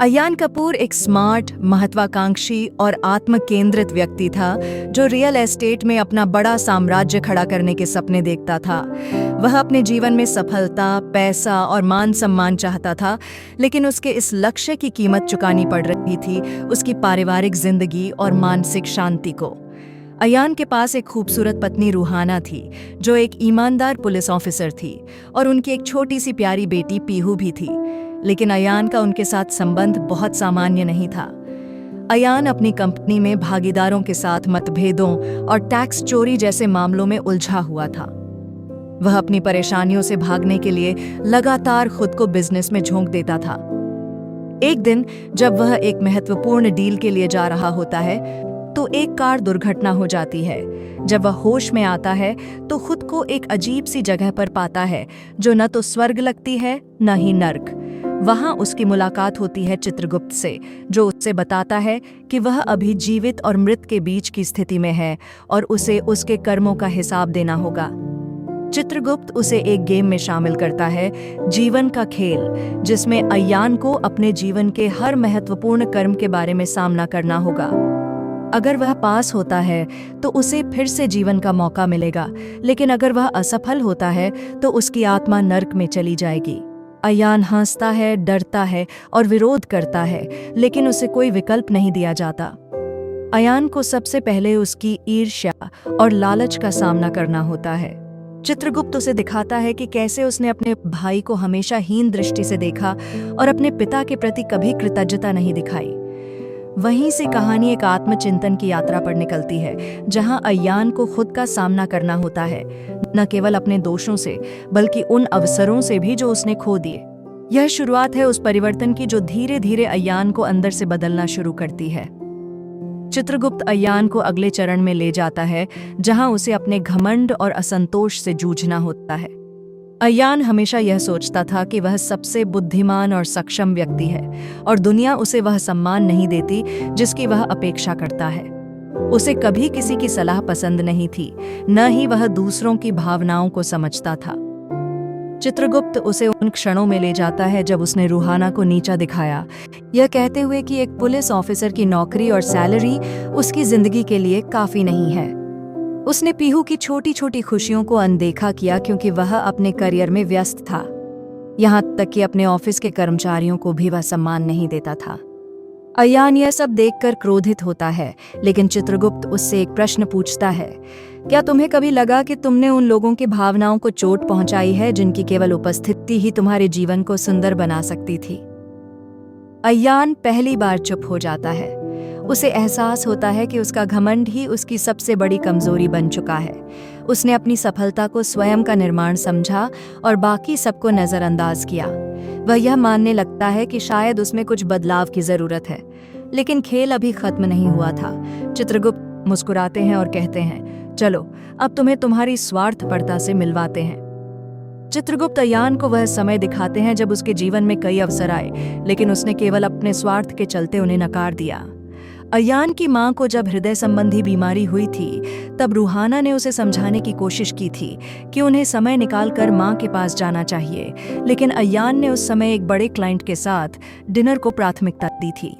अयान कपूर एक स्मार्ट, महत्वाकांक्षी और आत्मकेंद्रित व्यक्ति था जो रियल एस्टेट में अपना बड़ा साम्राज्य खड़ा करने के सपने देखता था। वह अपने जीवन में सफलता, पैसा और मान सम्मान चाहता था, लेकिन उसके इस लक्ष्य की कीमत चुकानी पड़ रही थी उसकी पारिवारिक जिंदगी और मानसिक शांति को। अयान के पास एक खूबसूरत पत्नी रूहाना थी, जो एक ईमानदार पुलिस ऑफिसर थी, और उनकी एक छोटी सी प्यारी बेटी पीहू भी थी। लेकिन अयान का उनके साथ संबंध बहुत सामान्य नहीं था। अयान अपनी कंपनी में भागीदारों के साथ मतभेदों और टैक्स चोरी जैसे मामलों में उलझा हुआ था। वह अपनी परेशानियों से भागने के लिए लगातार खुद को बिजनेस में झोंक देता था। एक दिन जब वह एक महत्वपूर्ण डील के लिए जा रहा होता है, तो एक कार दुर्घटना हो जाती है। जब वह होश में आता है तो खुद को एक अजीब सी जगह पर पाता है, जो न तो स्वर्ग लगती है न ही नर्क। वहां उसकी मुलाकात होती है चित्रगुप्त से, जो उससे बताता है कि वह अभी जीवित और मृत के बीच की स्थिति में है और उसे उसके कर्मों का हिसाब देना होगा। चित्रगुप्त उसे एक गेम में शामिल करता है, जीवन का खेल, जिसमें अयान को अपने जीवन के हर महत्वपूर्ण कर्म के बारे में सामना करना होगा। अगर वह पास होता है तो उसे फिर से जीवन का मौका मिलेगा, लेकिन अगर वह असफल होता है तो उसकी आत्मा नर्क में चली जाएगी। अयान हंसता है, डरता है और विरोध करता है, लेकिन उसे कोई विकल्प नहीं दिया जाता। अयान को सबसे पहले उसकी ईर्ष्या और लालच का सामना करना होता है। चित्रगुप्त उसे दिखाता है कि कैसे उसने अपने भाई को हमेशा हीन दृष्टि से देखा और अपने पिता के प्रति कभी कृतज्ञता नहीं दिखाई। वहीं से कहानी एक आत्मचिंतन की यात्रा पर निकलती है, जहां अयान को खुद का सामना करना होता है, न केवल अपने दोषों से बल्कि उन अवसरों से भी जो उसने खो दिए। यह शुरुआत है उस परिवर्तन की जो धीरे धीरे अयान को अंदर से बदलना शुरू करती है। चित्रगुप्त अयान को अगले चरण में ले जाता है, जहां उसे अपने घमंड और असंतोष से जूझना होता है। अयान हमेशा यह सोचता था कि वह सबसे बुद्धिमान और सक्षम व्यक्ति है और दुनिया उसे वह सम्मान नहीं देती जिसकी वह अपेक्षा करता है। उसे कभी किसी की सलाह पसंद नहीं थी, न ही वह दूसरों की भावनाओं को समझता था। चित्रगुप्त उसे उन क्षणों में ले जाता है जब उसने रूहाना को नीचा दिखाया, यह कहते हुए कि एक पुलिस ऑफिसर की नौकरी और सैलरी उसकी जिंदगी के लिए काफी नहीं है। उसने पीहू की छोटी छोटी खुशियों को अनदेखा किया क्योंकि वह अपने करियर में व्यस्त था। यहाँ तक कि अपने ऑफिस के कर्मचारियों को भी वह सम्मान नहीं देता था। अयान यह सब देखकर क्रोधित होता है, लेकिन चित्रगुप्त उससे एक प्रश्न पूछता है, क्या तुम्हें कभी लगा कि तुमने उन लोगों की भावनाओं को चोट पहुंचाई है जिनकी केवल उपस्थिति ही तुम्हारे जीवन को सुंदर बना सकती थी? अयान पहली बार चुप हो जाता है। उसे एहसास होता है कि उसका घमंड ही उसकी सबसे बड़ी कमजोरी बन चुका है। उसने अपनी सफलता को स्वयं का निर्माण समझा और बाकी सबको नजरअंदाज किया। वह यह मानने लगता है कि शायद उसमें कुछ बदलाव की जरूरत है, लेकिन खेल अभी खत्म नहीं हुआ था। चित्रगुप्त मुस्कुराते हैं और कहते हैं, चलो अब तुम्हें तुम्हारी स्वार्थपरता से मिलवाते हैं। चित्रगुप्त अयान को वह समय दिखाते हैं जब उसके जीवन में कई अवसर आए, लेकिन उसने केवल अपने स्वार्थ के चलते उन्हें नकार दिया। अयान की मां को जब हृदय संबंधी बीमारी हुई थी, तब रूहाना ने उसे समझाने की कोशिश की थी कि उन्हें समय निकालकर मां के पास जाना चाहिए, लेकिन अयान ने उस समय एक बड़े क्लाइंट के साथ डिनर को प्राथमिकता दी थी।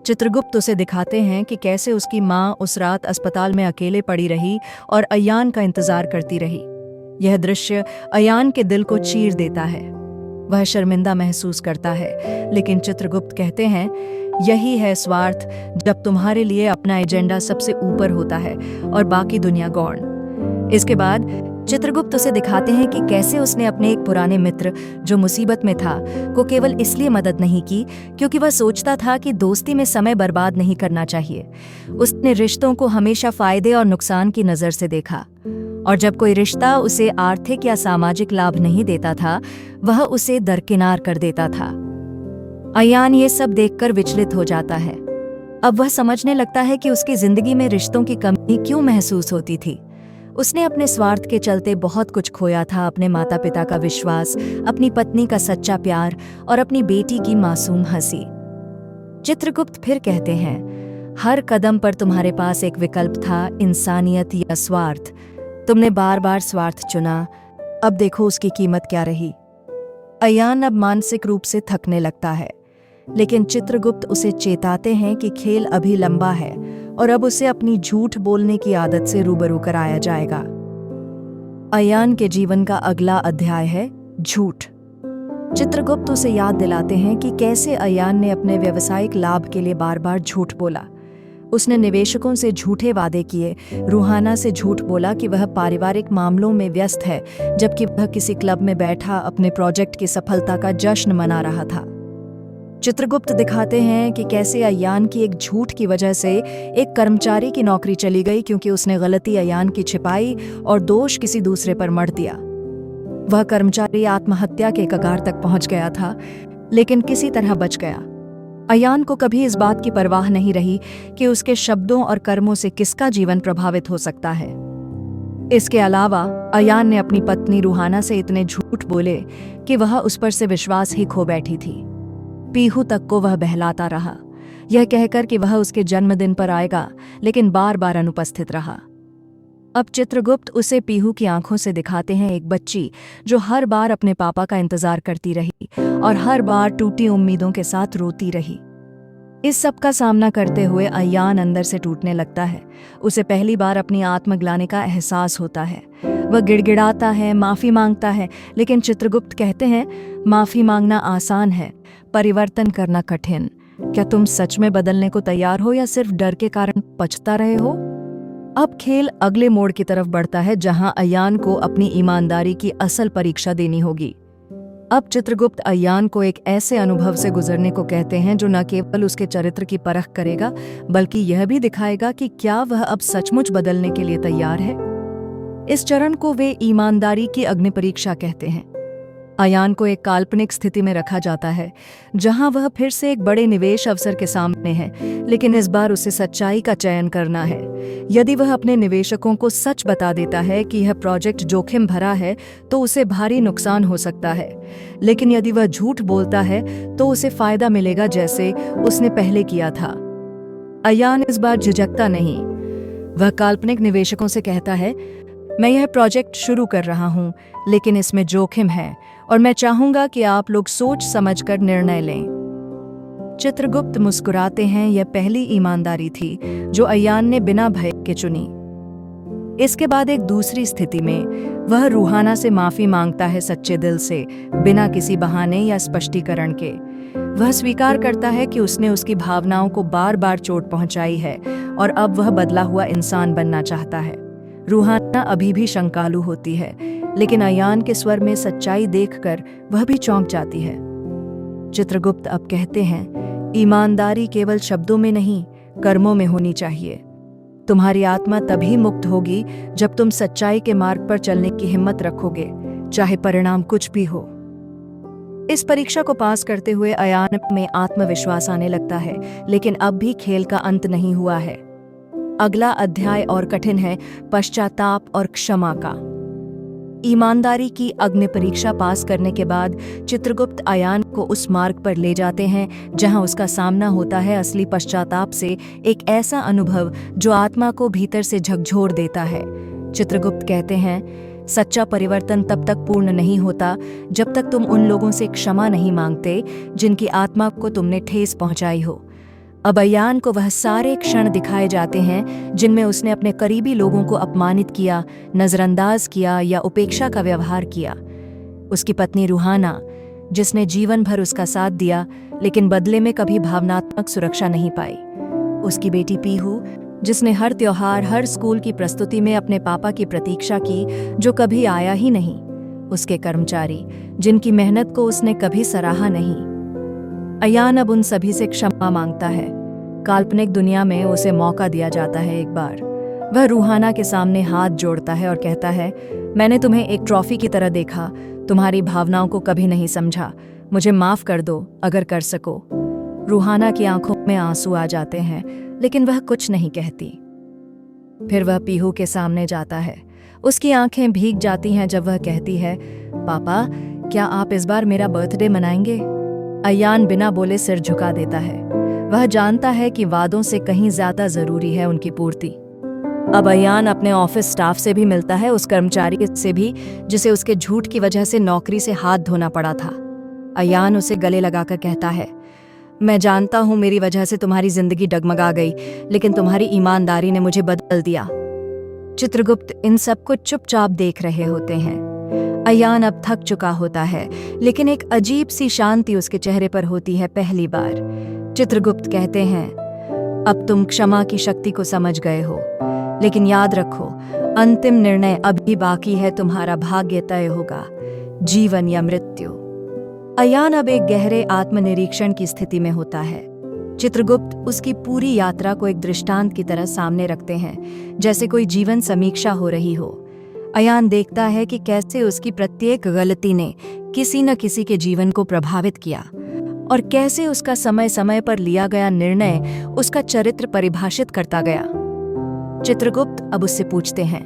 चित्रगुप्त उसे दिखाते हैं कि कैसे उसकी मां उस रात अस्पताल में अकेले पड़ी रही और अयान का इंतजार करती रही। यह दृश्य अयान के दिल को चीर देता है। वह शर्मिंदा महसूस करता है, लेकिन चित्रगुप्त कहते हैं, यही है स्वार्थ, जब तुम्हारे लिए अपना एजेंडा सबसे ऊपर होता है और बाकी दुनिया गौण। इसके बाद चित्रगुप्त उसे दिखाते हैं कि कैसे उसने अपने एक पुराने मित्र, जो मुसीबत में था, को केवल इसलिए मदद नहीं की क्योंकि वह सोचता था कि दोस्ती में समय बर्बाद नहीं करना चाहिए। उसने रिश्तों को हमेशा फायदे और नुकसान की नज़र से देखा, और जब कोई रिश्ता उसे आर्थिक या सामाजिक लाभ नहीं देता था, वह उसे दरकिनार कर देता था। अयान ये सब देखकर विचलित हो जाता है। अब वह समझने लगता है कि उसकी जिंदगी में रिश्तों की कमी क्यों महसूस होती थी। उसने अपने स्वार्थ के चलते बहुत कुछ खोया था, अपने माता पिता का विश्वास, अपनी पत्नी का सच्चा प्यार और अपनी बेटी की मासूम हंसी। चित्रगुप्त फिर कहते हैं, हर कदम पर तुम्हारे पास एक विकल्प था, इंसानियत या स्वार्थ। तुमने बार बार स्वार्थ चुना, अब देखो उसकी कीमत क्या रही। अयान अब मानसिक रूप से थकने लगता है। लेकिन चित्रगुप्त उसे चेताते हैं कि खेल अभी लंबा है और अब उसे अपनी झूठ बोलने की आदत से रूबरू कराया जाएगा। अयान के जीवन का अगला अध्याय है झूठ। चित्रगुप्त उसे याद दिलाते हैं कि कैसे अयान ने अपने व्यावसायिक लाभ के लिए बार बार झूठ बोला। उसने निवेशकों से झूठे वादे किए, रूहाना से झूठ बोला कि वह पारिवारिक मामलों में व्यस्त है, जबकि वह किसी क्लब में बैठा अपने प्रोजेक्ट की सफलता का जश्न मना रहा था। चित्रगुप्त दिखाते हैं कि कैसे अयान की एक झूठ की वजह से एक कर्मचारी की नौकरी चली गई, क्योंकि उसने गलती अयान की छिपाई और दोष किसी दूसरे पर मढ़ दिया। वह कर्मचारी आत्महत्या के कगार तक पहुंच गया था, लेकिन किसी तरह बच गया। अयान को कभी इस बात की परवाह नहीं रही कि उसके शब्दों और कर्मों से किसका जीवन प्रभावित हो सकता है। इसके अलावा अयान ने अपनी पत्नी रूहाना से इतने झूठ बोले कि वह उस पर से विश्वास ही खो बैठी थी। पीहू तक को वह बहलाता रहा, यह कहकर कि वह उसके जन्मदिन पर आएगा, लेकिन बार बार अनुपस्थित रहा। अब चित्रगुप्त उसे पीहू की आंखों से दिखाते हैं एक बच्ची जो हर बार अपने पापा का इंतजार करती रही और हर बार टूटी उम्मीदों के साथ रोती रही। इस सब का सामना करते हुए अयान अंदर से टूटने लगता है। उसे पहली बार अपनी आत्मग्लानि का एहसास होता है। वह गिड़गिड़ाता है, माफी मांगता है, लेकिन चित्रगुप्त कहते हैं, माफी मांगना आसान है, परिवर्तन करना कठिन। क्या तुम सच में बदलने को तैयार हो या सिर्फ डर के कारण पछता रहे हो? अब खेल अगले मोड़ की तरफ बढ़ता है, जहां अयान को अपनी ईमानदारी की असल परीक्षा देनी होगी। अब चित्रगुप्त अयान को एक ऐसे अनुभव से गुजरने को कहते हैं जो न केवल उसके चरित्र की परख करेगा, बल्कि यह भी दिखाएगा कि क्या वह अब सचमुच बदलने के लिए तैयार है। इस चरण को वे ईमानदारी की अग्नि परीक्षा कहते हैं। अयान को एक काल्पनिक स्थिति में रखा जाता है, जहां वह फिर से एक बड़े निवेश अवसर के सामने है, लेकिन इस बार उसे सच्चाई का चयन करना है। यदि वह अपने निवेशकों को सच बता देता है कि यह प्रोजेक्ट जोखिम भरा है, तो उसे भारी नुकसान हो सकता है, लेकिन यदि वह झूठ बोलता है तो उसे फायदा मिलेगा, जैसे उसने पहले किया था। अयान इस बार झिझकता नहीं। वह काल्पनिक निवेशकों से कहता है, मैं यह प्रोजेक्ट शुरू कर रहा हूं, लेकिन इसमें जोखिम है और मैं चाहूंगा कि आप लोग सोच समझकर निर्णय लें। चित्रगुप्त मुस्कुराते हैं। यह पहली ईमानदारी थी जो अयान ने बिना भय के चुनी। इसके बाद एक दूसरी स्थिति में वह रूहाना से माफी मांगता है, सच्चे दिल से, बिना किसी बहाने या स्पष्टीकरण के। वह स्वीकार करता है कि उसने उसकी भावनाओं को बार बार चोट पहुंचाई है और अब वह बदला हुआ इंसान बनना चाहता है। रूहाना अभी भी शंकालु होती है, लेकिन अयान के स्वर में सच्चाई देखकर वह भी चौंक जाती है। चित्रगुप्त अब कहते हैं, ईमानदारी केवल शब्दों में नहीं, कर्मों में होनी चाहिए। तुम्हारी आत्मा तभी मुक्त होगी जब तुम सच्चाई के मार्ग पर चलने की हिम्मत रखोगे, चाहे परिणाम कुछ भी हो। इस परीक्षा को पास करते हुए अयान में आत्मविश्वास आने लगता है, लेकिन अब भी खेल का अंत नहीं हुआ है। अगला अध्याय और कठिन है, पश्चाताप और क्षमा का। ईमानदारी की अग्नि परीक्षा पास करने के बाद चित्रगुप्त अयान को उस मार्ग पर ले जाते हैं जहां उसका सामना होता है असली पश्चाताप से, एक ऐसा अनुभव जो आत्मा को भीतर से झकझोर देता है। चित्रगुप्त कहते हैं, सच्चा परिवर्तन तब तक पूर्ण नहीं होता जब तक तुम उन लोगों से क्षमा नहीं मांगते जिनकी आत्मा को तुमने ठेस पहुंचाई हो। अब अयान को वह सारे क्षण दिखाए जाते हैं जिनमें उसने अपने करीबी लोगों को अपमानित किया, नजरअंदाज किया या उपेक्षा का व्यवहार किया। उसकी पत्नी रूहाना, जिसने जीवन भर उसका साथ दिया लेकिन बदले में कभी भावनात्मक सुरक्षा नहीं पाई। उसकी बेटी पीहू, जिसने हर त्योहार, हर स्कूल की प्रस्तुति में अपने पापा की प्रतीक्षा की जो कभी आया ही नहीं। उसके कर्मचारी, जिनकी मेहनत को उसने कभी सराहा नहीं। अयान अब उन सभी से क्षमा मांगता है। काल्पनिक दुनिया में उसे मौका दिया जाता है। एक बार वह रूहाना के सामने हाथ जोड़ता है और कहता है, मैंने तुम्हें एक ट्रॉफी की तरह देखा, तुम्हारी भावनाओं को कभी नहीं समझा, मुझे माफ कर दो अगर कर सको। रूहाना की आंखों में आंसू आ जाते हैं, लेकिन वह कुछ नहीं कहती। फिर वह पीहू के सामने जाता है। उसकी आंखें भीग जाती हैं जब वह कहती है, पापा, क्या आप इस बार मेरा बर्थडे मनाएंगे? अयान बिना बोले सिर झुका देता है। वह जानता है कि वादों से कहीं ज्यादा जरूरी है उनकी पूर्ति। अब अयान अपने ऑफिस स्टाफ से भी मिलता है, उस कर्मचारी से भी जिसे उसके झूठ की वजह से नौकरी से हाथ धोना पड़ा था। अयान उसे गले लगाकर कहता है, मैं जानता हूँ मेरी वजह से तुम्हारी जिंदगी डगमगा गई, लेकिन तुम्हारी ईमानदारी ने मुझे बदल दिया। चित्रगुप्त इन सबको चुपचाप देख रहे होते हैं। अयान अब थक चुका होता है, लेकिन एक अजीब सी शांति उसके चेहरे पर होती है पहली बार। चित्रगुप्त कहते हैं, अब तुम क्षमा की शक्ति को समझ गए हो, लेकिन याद रखो, अंतिम निर्णय अभी बाकी है, तुम्हारा भाग्य तय होगा, जीवन या मृत्यु। अयान अब एक गहरे आत्मनिरीक्षण की स्थिति में होता है। चित्रगुप्त उसकी पूरी यात्रा को एक दृष्टांत की तरह सामने रखते हैं, जैसे कोई जीवन समीक्षा हो रही हो। अयान देखता है कि कैसे उसकी प्रत्येक गलती ने किसी न किसी के जीवन को प्रभावित किया और कैसे उसका समय समय पर लिया गया निर्णय उसका चरित्र परिभाषित करता गया। चित्रगुप्त अब उससे पूछते हैं,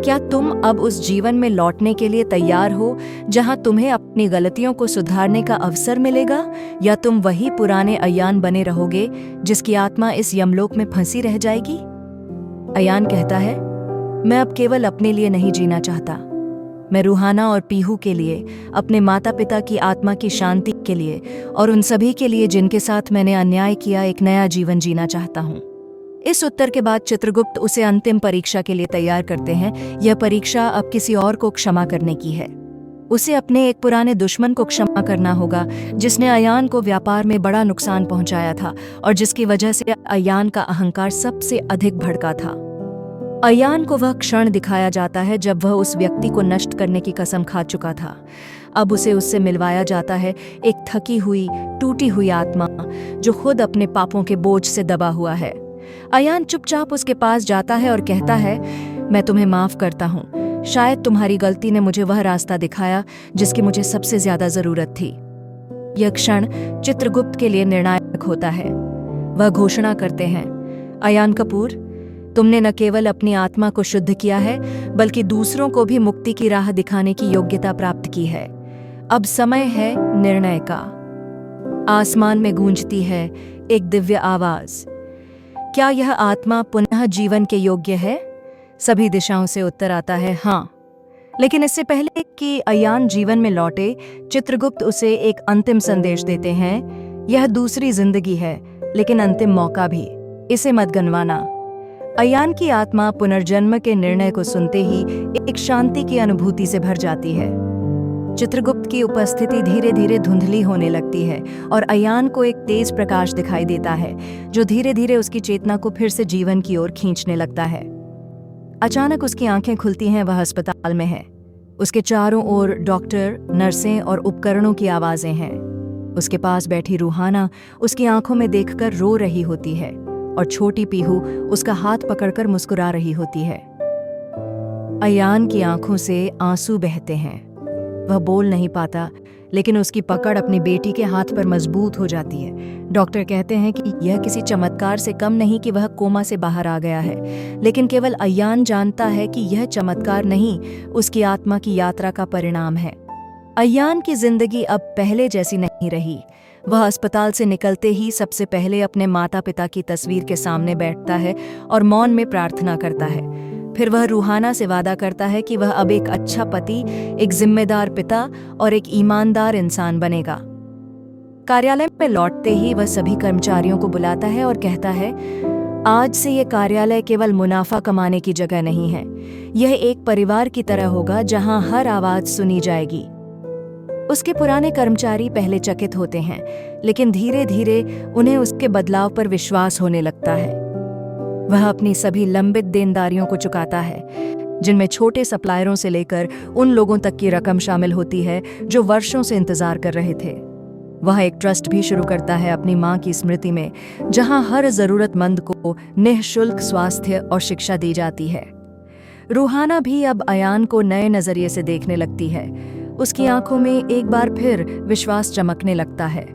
क्या तुम अब उस जीवन में लौटने के लिए तैयार हो जहां तुम्हें अपनी गलतियों को सुधारने का अवसर मिलेगा, या तुम वही पुराने अयान बने रहोगे जिसकी आत्मा इस यमलोक में फंसी रह जाएगी? अयान कहता है, मैं अब केवल अपने लिए नहीं जीना चाहता, मैं रूहाना और पीहू के लिए, अपने माता पिता की आत्मा की शांति के लिए और उन सभी के लिए जिनके साथ मैंने अन्याय किया, एक नया जीवन जीना चाहता हूँ। इस उत्तर के बाद चित्रगुप्त उसे अंतिम परीक्षा के लिए तैयार करते हैं। यह परीक्षा अब किसी और को क्षमा करने की है। उसे अपने एक पुराने दुश्मन को क्षमा करना होगा, जिसने अयान को व्यापार में बड़ा नुकसान पहुंचाया था और जिसकी वजह से अयान का अहंकार सबसे अधिक भड़का था। अयान को वह क्षण दिखाया जाता है जब वह उस व्यक्ति को नष्ट करने की कसम खा चुका था। अब उसे उससे मिलवाया जाता है, एक थकी हुई, टूटी हुई आत्मा जो खुद अपने पापों के बोझ से दबा हुआ है। अयान चुपचाप उसके पास जाता है और कहता है, मैं तुम्हें माफ करता हूँ, शायद तुम्हारी गलती ने मुझे वह रास्ता दिखाया जिसकी मुझे सबसे ज्यादा जरूरत थी। यह क्षण चित्रगुप्त के लिए निर्णायक होता है। वह घोषणा करते हैं, अयान कपूर, तुमने न केवल अपनी आत्मा को शुद्ध किया है, बल्कि दूसरों को भी मुक्ति की राह दिखाने की योग्यता प्राप्त की है। अब समय है निर्णय का। आसमान में गूंजती है एक दिव्य आवाज, क्या यह आत्मा पुनः जीवन के योग्य है? सभी दिशाओं से उत्तर आता है, हाँ। लेकिन इससे पहले कि अयान जीवन में लौटे, चित्रगुप्त उसे एक अंतिम संदेश देते हैं, यह दूसरी जिंदगी है, लेकिन अंतिम मौका भी, इसे मत गंवाना। अयान की आत्मा पुनर्जन्म के निर्णय को सुनते ही एक शांति की अनुभूति से भर जाती है। चित्रगुप्त की उपस्थिति धीरे धीरे धुंधली होने लगती है और अयान को एक तेज प्रकाश दिखाई देता है, जो धीरे धीरे उसकी चेतना को फिर से जीवन की ओर खींचने लगता है। अचानक उसकी आंखें खुलती हैं, वह अस्पताल में है। उसके चारों ओर डॉक्टर, नर्सें और उपकरणों की आवाजें हैं। उसके पास बैठी रूहाना उसकी आंखों में देखकर रो रही होती है और छोटी पीहू उसका हाथ पकड़कर मुस्कुरा रही होती है। अयान की आंखों से आंसू बहते हैं। वह बोल नहीं पाता, लेकिन उसकी पकड़ अपनी बेटी के हाथ पर मजबूत हो जाती है। डॉक्टर कहते हैं कि यह किसी चमत्कार से कम नहीं कि वह कोमा से बाहर आ गया है, लेकिन केवल अयान जानता है कि यह चमत्कार नहीं, उसकी आत्मा की यात्रा का परिणाम है। अयान की जिंदगी अब पहले जैसी नहीं रही। वह अस्पताल से निकलते ही सबसे पहले अपने माता पिता की तस्वीर के सामने बैठता है और मौन में प्रार्थना करता है। फिर वह रूहाना से वादा करता है कि वह अब एक अच्छा पति, एक जिम्मेदार पिता और एक ईमानदार इंसान बनेगा। कार्यालय में लौटते ही वह सभी कर्मचारियों को बुलाता है और कहता है, आज से ये कार्यालय केवल मुनाफा कमाने की जगह नहीं है, यह एक परिवार की तरह होगा जहां हर आवाज सुनी जाएगी। उसके पुराने कर्मचारी पहले चकित होते हैं, लेकिन धीरे धीरे उन्हें उसके बदलाव पर विश्वास होने लगता है। वह अपनी सभी लंबित देनदारियों को चुकाता है, जिनमें छोटे सप्लायरों से लेकर उन लोगों तक की रकम शामिल होती है जो वर्षों से इंतजार कर रहे थे। वह एक ट्रस्ट भी शुरू करता है अपनी मां की स्मृति में, जहां हर जरूरतमंद को निःशुल्क स्वास्थ्य और शिक्षा दी जाती है। रूहाना भी अब अयान को नए नजरिए से देखने लगती है। उसकी आंखों में एक बार फिर विश्वास चमकने लगता है।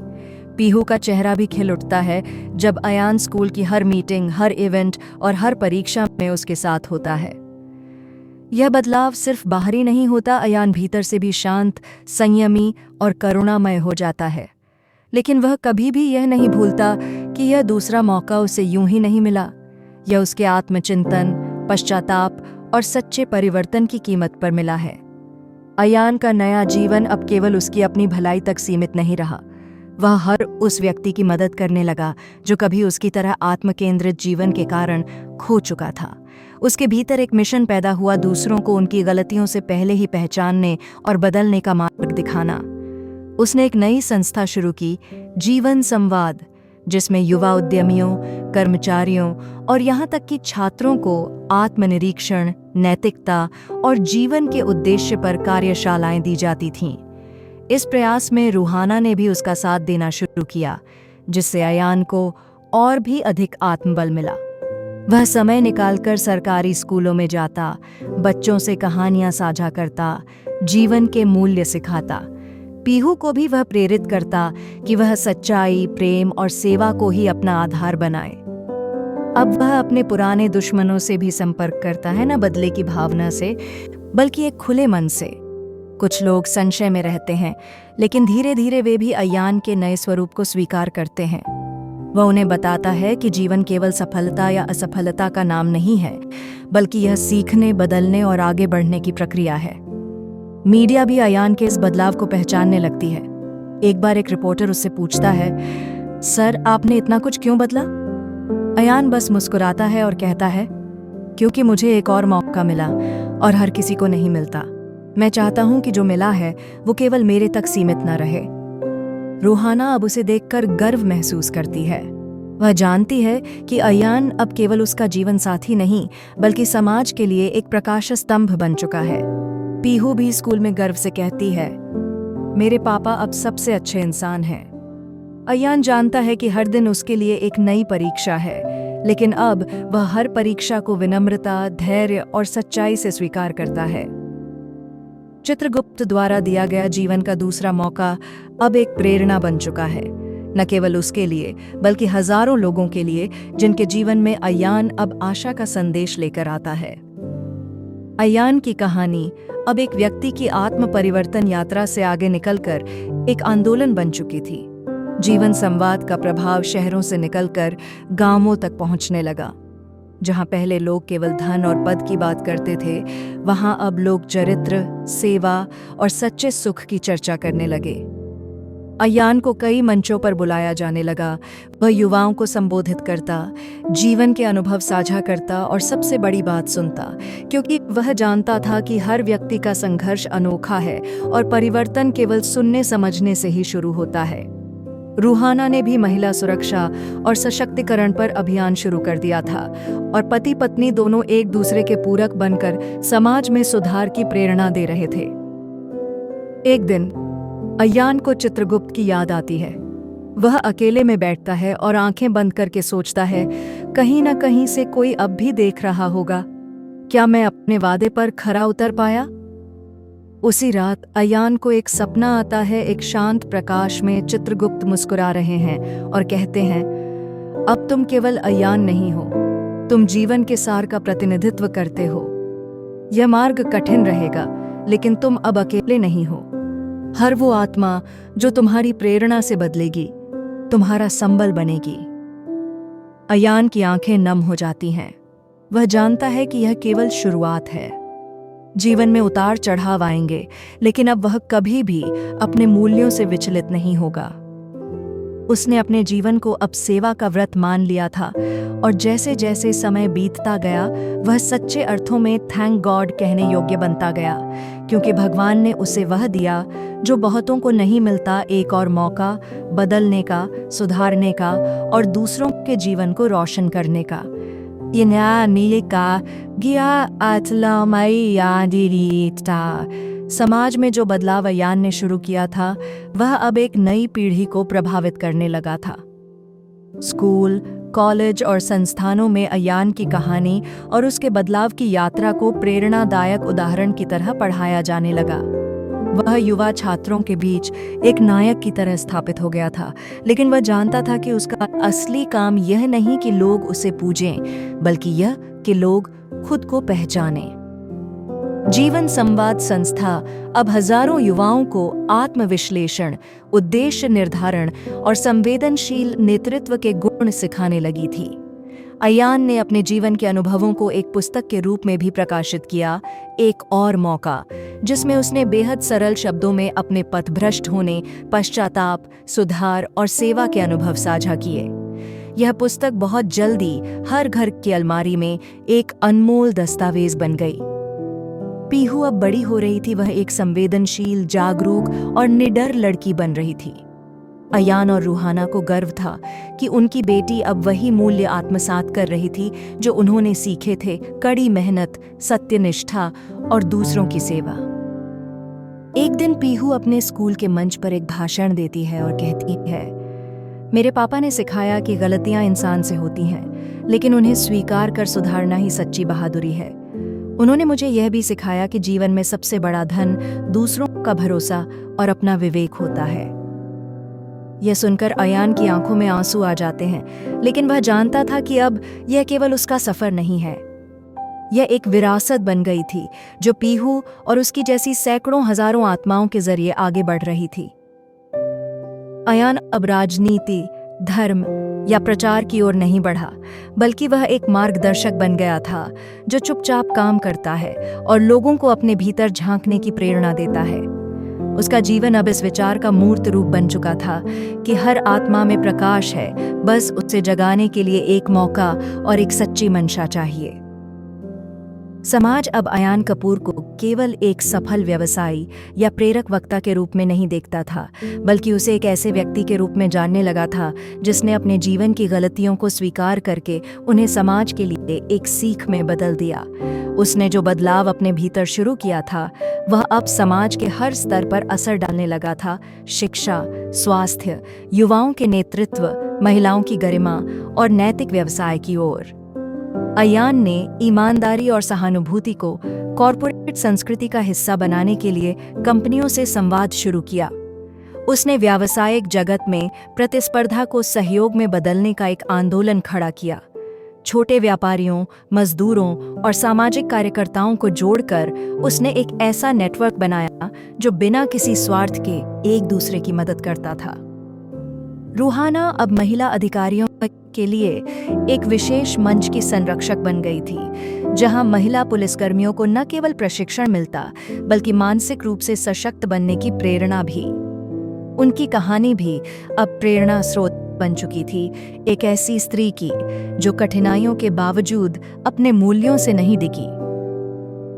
पीहू का चेहरा भी खिल उठता है जब अयान स्कूल की हर मीटिंग, हर इवेंट और हर परीक्षा में उसके साथ होता है। यह बदलाव सिर्फ बाहरी नहीं होता, अयान भीतर से भी शांत, संयमी और करुणामय हो जाता है। लेकिन वह कभी भी यह नहीं भूलता कि यह दूसरा मौका उसे यूं ही नहीं मिला। यह उसके आत्मचिंतन, पश्चाताप और सच्चे परिवर्तन की कीमत पर मिला है। अयान का नया जीवन अब केवल उसकी अपनी भलाई तक सीमित नहीं रहा। वह हर उस व्यक्ति की मदद करने लगा जो कभी उसकी तरह आत्मकेंद्रित जीवन के कारण खो चुका था। उसके भीतर एक मिशन पैदा हुआ, दूसरों को उनकी गलतियों से पहले ही पहचानने और बदलने का मार्ग दिखाना। उसने एक नई संस्था शुरू की, जीवन संवाद, जिसमें युवा उद्यमियों, कर्मचारियों और यहाँ तक कि छात्रों को आत्मनिरीक्षण, नैतिकता और जीवन के उद्देश्य पर कार्यशालाएं दी जाती थीं। इस प्रयास में रूहाना ने भी उसका साथ देना शुरू किया, जिससे अयान को और भी अधिक आत्मबल मिला। वह समय निकालकर सरकारी स्कूलों में जाता, बच्चों से कहानियां साझा करता, जीवन के मूल्य सिखाता। पीहू को भी वह प्रेरित करता कि वह सच्चाई, प्रेम और सेवा को ही अपना आधार बनाए। अब वह अपने पुराने दुश्मनों से भी संपर्क करता है, न बदले की भावना से, बल्कि एक खुले मन से। कुछ लोग संशय में रहते हैं, लेकिन धीरे धीरे वे भी अयान के नए स्वरूप को स्वीकार करते हैं। वह उन्हें बताता है कि जीवन केवल सफलता या असफलता का नाम नहीं है, बल्कि यह सीखने, बदलने और आगे बढ़ने की प्रक्रिया है। मीडिया भी अयान के इस बदलाव को पहचानने लगती है। एक बार एक रिपोर्टर उससे पूछता है, सर, आपने इतना कुछ क्यों बदला? अयान बस मुस्कुराता है और कहता है, क्योंकि मुझे एक और मौका मिला और हर किसी को नहीं मिलता। मैं चाहता हूं कि जो मिला है वो केवल मेरे तक सीमित न रहे। रूहाना अब उसे देखकर गर्व महसूस करती है। वह जानती है कि अयान अब केवल उसका जीवन साथी नहीं, बल्कि समाज के लिए एक प्रकाश स्तंभ बन चुका है। पीहू भी स्कूल में गर्व से कहती है, मेरे पापा अब सबसे अच्छे इंसान हैं। अयान जानता है कि हर दिन उसके लिए एक नई परीक्षा है, लेकिन अब वह हर परीक्षा को विनम्रता, धैर्य और सच्चाई से स्वीकार करता है। चित्रगुप्त द्वारा दिया गया जीवन का दूसरा मौका अब एक प्रेरणा बन चुका है, न केवल उसके लिए बल्कि हजारों लोगों के लिए जिनके जीवन में अयान अब आशा का संदेश लेकर आता है। अयान की कहानी अब एक व्यक्ति की आत्म परिवर्तन यात्रा से आगे निकलकर एक आंदोलन बन चुकी थी। जीवन संवाद का प्रभाव शहरों से निकलकर गांवों तक पहुंचने लगा। जहां पहले लोग केवल धन और पद की बात करते थे, वहां अब लोग चरित्र, सेवा और सच्चे सुख की चर्चा करने लगे। अयान को कई मंचों पर बुलाया जाने लगा। वह युवाओं को संबोधित करता, जीवन के अनुभव साझा करता और सबसे बड़ी बात सुनता, क्योंकि वह जानता था कि हर व्यक्ति का संघर्ष अनोखा है और परिवर्तन केवल सुनने समझने से ही शुरू होता है। रूहाना ने भी महिला सुरक्षा और सशक्तिकरण पर अभियान शुरू कर दिया था और पति पत्नी दोनों एक दूसरे के पूरक बनकर समाज में सुधार की प्रेरणा दे रहे थे। एक दिन अयान को चित्रगुप्त की याद आती है। वह अकेले में बैठता है और आंखें बंद करके सोचता है, कहीं ना कहीं से कोई अब भी देख रहा होगा। क्या मैं अपने वादे पर खरा उतर पाया? उसी रात अयान को एक सपना आता है। एक शांत प्रकाश में चित्रगुप्त मुस्कुरा रहे हैं और कहते हैं, अब तुम केवल अयान नहीं हो, तुम जीवन के सार का प्रतिनिधित्व करते हो। यह मार्ग कठिन रहेगा, लेकिन तुम अब अकेले नहीं हो। हर वो आत्मा जो तुम्हारी प्रेरणा से बदलेगी, तुम्हारा संबल बनेगी। अयान की आंखें नम हो जाती हैं। वह जानता है कि यह केवल शुरुआत है। जीवन में उतार चढ़ाव आएंगे, लेकिन अब वह कभी भी अपने मूल्यों से विचलित नहीं होगा। उसने अपने जीवन को अब सेवा का व्रत मान लिया था और जैसे जैसे समय बीतता गया, वह सच्चे अर्थों में थैंक गॉड कहने योग्य बनता गया, क्योंकि भगवान ने उसे वह दिया जो बहुतों को नहीं मिलता, एक और मौका बदलने का, सुधारने का और दूसरों के जीवन को रोशन करने का। समाज में जो बदलाव अयान ने शुरू किया था, वह अब एक नई पीढ़ी को प्रभावित करने लगा था। स्कूल, कॉलेज और संस्थानों में अयान की कहानी और उसके बदलाव की यात्रा को प्रेरणादायक उदाहरण की तरह पढ़ाया जाने लगा। वह युवा छात्रों के बीच एक नायक की तरह स्थापित हो गया था, लेकिन वह जानता था कि उसका असली काम यह नहीं कि लोग उसे पूजें, बल्कि यह कि लोग खुद को पहचानें। जीवन संवाद संस्था अब हजारों युवाओं को आत्मविश्लेषण, उद्देश्य निर्धारण और संवेदनशील नेतृत्व के गुण सिखाने लगी थी। अयान ने अपने जीवन के अनुभवों को एक पुस्तक के रूप में भी प्रकाशित किया, एक और मौका, जिसमें उसने बेहद सरल शब्दों में अपने पथभ्रष्ट होने, पश्चाताप, सुधार और सेवा के अनुभव साझा किए। यह पुस्तक बहुत जल्दी हर घर की अलमारी में एक अनमोल दस्तावेज बन गई। पीहू अब बड़ी हो रही थी, वह एक संवेदनशील, जागरूक और निडर लड़की बन रही थी। अयान और रूहाना को गर्व था कि उनकी बेटी अब वही मूल्य आत्मसात कर रही थी जो उन्होंने सीखे थे, कड़ी मेहनत, सत्यनिष्ठा और दूसरों की सेवा। एक दिन पीहू अपने स्कूल के मंच पर एक भाषण देती है और कहती है, मेरे पापा ने सिखाया कि गलतियां इंसान से होती हैं, लेकिन उन्हें स्वीकार कर सुधारना ही सच्ची बहादुरी है। उन्होंने मुझे यह भी सिखाया कि जीवन में सबसे बड़ा धन दूसरों का भरोसा और अपना विवेक होता है। यह सुनकर अयान की आंखों में आंसू आ जाते हैं, लेकिन वह जानता था कि अब यह केवल उसका सफर नहीं है, यह एक विरासत बन गई थी जो पीहू और उसकी जैसी सैकड़ों हजारों आत्माओं के जरिए आगे बढ़ रही थी। अयान अब राजनीति, धर्म या प्रचार की ओर नहीं बढ़ा, बल्कि वह एक मार्गदर्शक बन गया था जो चुपचाप काम करता है और लोगों को अपने भीतर झांकने की प्रेरणा देता है। उसका जीवन अब इस विचार का मूर्त रूप बन चुका था कि हर आत्मा में प्रकाश है, बस उसे जगाने के लिए एक मौका और एक सच्ची मंशा चाहिए। समाज अब अयान कपूर को केवल एक सफल व्यवसायी या प्रेरक वक्ता के रूप में नहीं देखता था, बल्कि उसे एक ऐसे व्यक्ति के रूप में जानने लगा था जिसने अपने जीवन की गलतियों को स्वीकार करके उन्हें समाज के लिए एक सीख में बदल दिया। उसने जो बदलाव अपने भीतर शुरू किया था, वह अब समाज के हर स्तर पर असर डालने लगा था। शिक्षा, स्वास्थ्य, युवाओं के नेतृत्व, महिलाओं की गरिमा और नैतिक व्यवसाय की ओर। अयान ने ईमानदारी और सहानुभूति को कॉरपोरेट संस्कृति का हिस्सा बनाने के लिए कंपनियों से संवाद शुरू किया। उसने व्यावसायिक जगत में प्रतिस्पर्धा को सहयोग में बदलने का एक आंदोलन खड़ा किया। छोटे व्यापारियों, मजदूरों और सामाजिक कार्यकर्ताओं को जोड़कर उसने एक ऐसा नेटवर्क बनाया जो बिना किसी स्वार्थ के एक दूसरे की मदद करता था। रूहाना अब महिला अधिकारियों के लिए एक विशेष मंच की संरक्षक बन गई थी, जहां महिला पुलिसकर्मियों को न केवल प्रशिक्षण मिलता, बल्कि मानसिक रूप से सशक्त बनने की प्रेरणा भी। उनकी कहानी भी अब प्रेरणा स्रोत बन चुकी थी, एक ऐसी स्त्री की जो कठिनाइयों के बावजूद अपने मूल्यों से नहीं डिगी।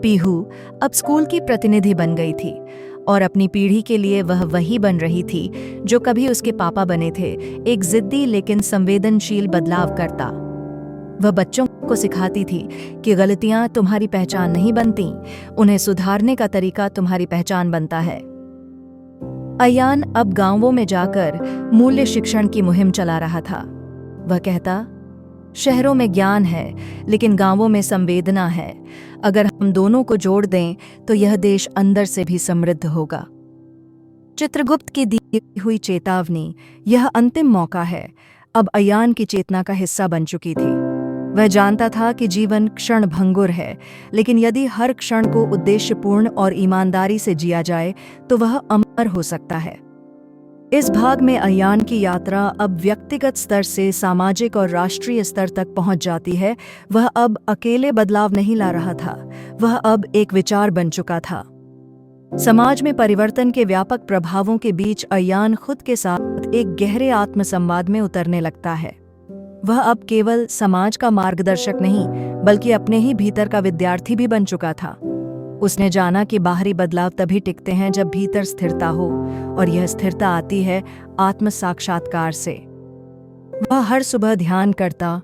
पीहू अब स्कूल की प्रतिनिधि बन गई थी और अपनी पीढ़ी के लिए वह वही बन रही थी जो कभी उसके पापा बने थे, एक जिद्दी लेकिन संवेदनशील बदलाव करता। वह बच्चों को सिखाती थी कि गलतियां तुम्हारी पहचान नहीं बनती, उन्हें सुधारने का तरीका तुम्हारी पहचान बनता है। अयान अब गांवों में जाकर मूल्य शिक्षण की मुहिम चला रहा था। वह कहता, शहरों में ज्ञान है, लेकिन गांवों में संवेदना है। अगर हम दोनों को जोड़ दें तो यह देश अंदर से भी समृद्ध होगा। चित्रगुप्त की दी हुई चेतावनी, यह अंतिम मौका है, अब अयान की चेतना का हिस्सा बन चुकी थी। वह जानता था कि जीवन क्षण भंगुर है, लेकिन यदि हर क्षण को उद्देश्यपूर्ण और ईमानदारी से जिया जाए तो वह अमर हो सकता है। इस भाग में अयान की यात्रा अब व्यक्तिगत स्तर से सामाजिक और राष्ट्रीय स्तर तक पहुंच जाती है। वह अब अकेले बदलाव नहीं ला रहा था, वह अब एक विचार बन चुका था। समाज में परिवर्तन के व्यापक प्रभावों के बीच अयान खुद के साथ एक गहरे आत्मसंवाद में उतरने लगता है। वह अब केवल समाज का मार्गदर्शक नहीं, बल्कि अपने ही भीतर का विद्यार्थी भी बन चुका था। उसने जाना कि बाहरी बदलाव तभी टिकते हैं जब भीतर स्थिरता हो, और यह स्थिरता आती है आत्म साक्षात्कार से। वह हर सुबह ध्यान करता,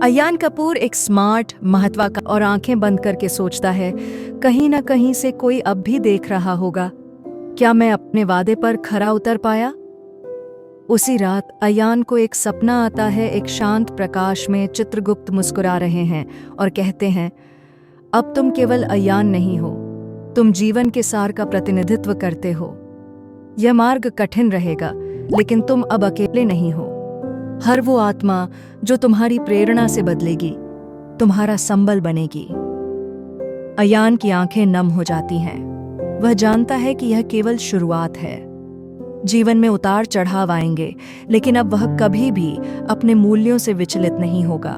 अयान कपूर एक स्मार्ट, महत्वाकांक्षी और आंखें बंद करके सोचता है, कहीं ना कहीं से कोई अब भी देख रहा होगा। क्या मैं अपने वादे पर खरा उतर पाया? उसी रात अयान को एक सपना आता है। एक शांत प्रकाश में चित्रगुप्त मुस्कुरा रहे हैं और कहते हैं, अब तुम केवल अयान नहीं हो, तुम जीवन के सार का प्रतिनिधित्व करते हो। यह मार्ग कठिन रहेगा, लेकिन तुम अब अकेले नहीं हो। हर वो आत्मा जो तुम्हारी प्रेरणा से बदलेगी, तुम्हारा संबल बनेगी। अयान की आंखें नम हो जाती हैं। वह जानता है कि यह केवल शुरुआत है। जीवन में उतार चढ़ाव आएंगे, लेकिन अब वह कभी भी अपने मूल्यों से विचलित नहीं होगा।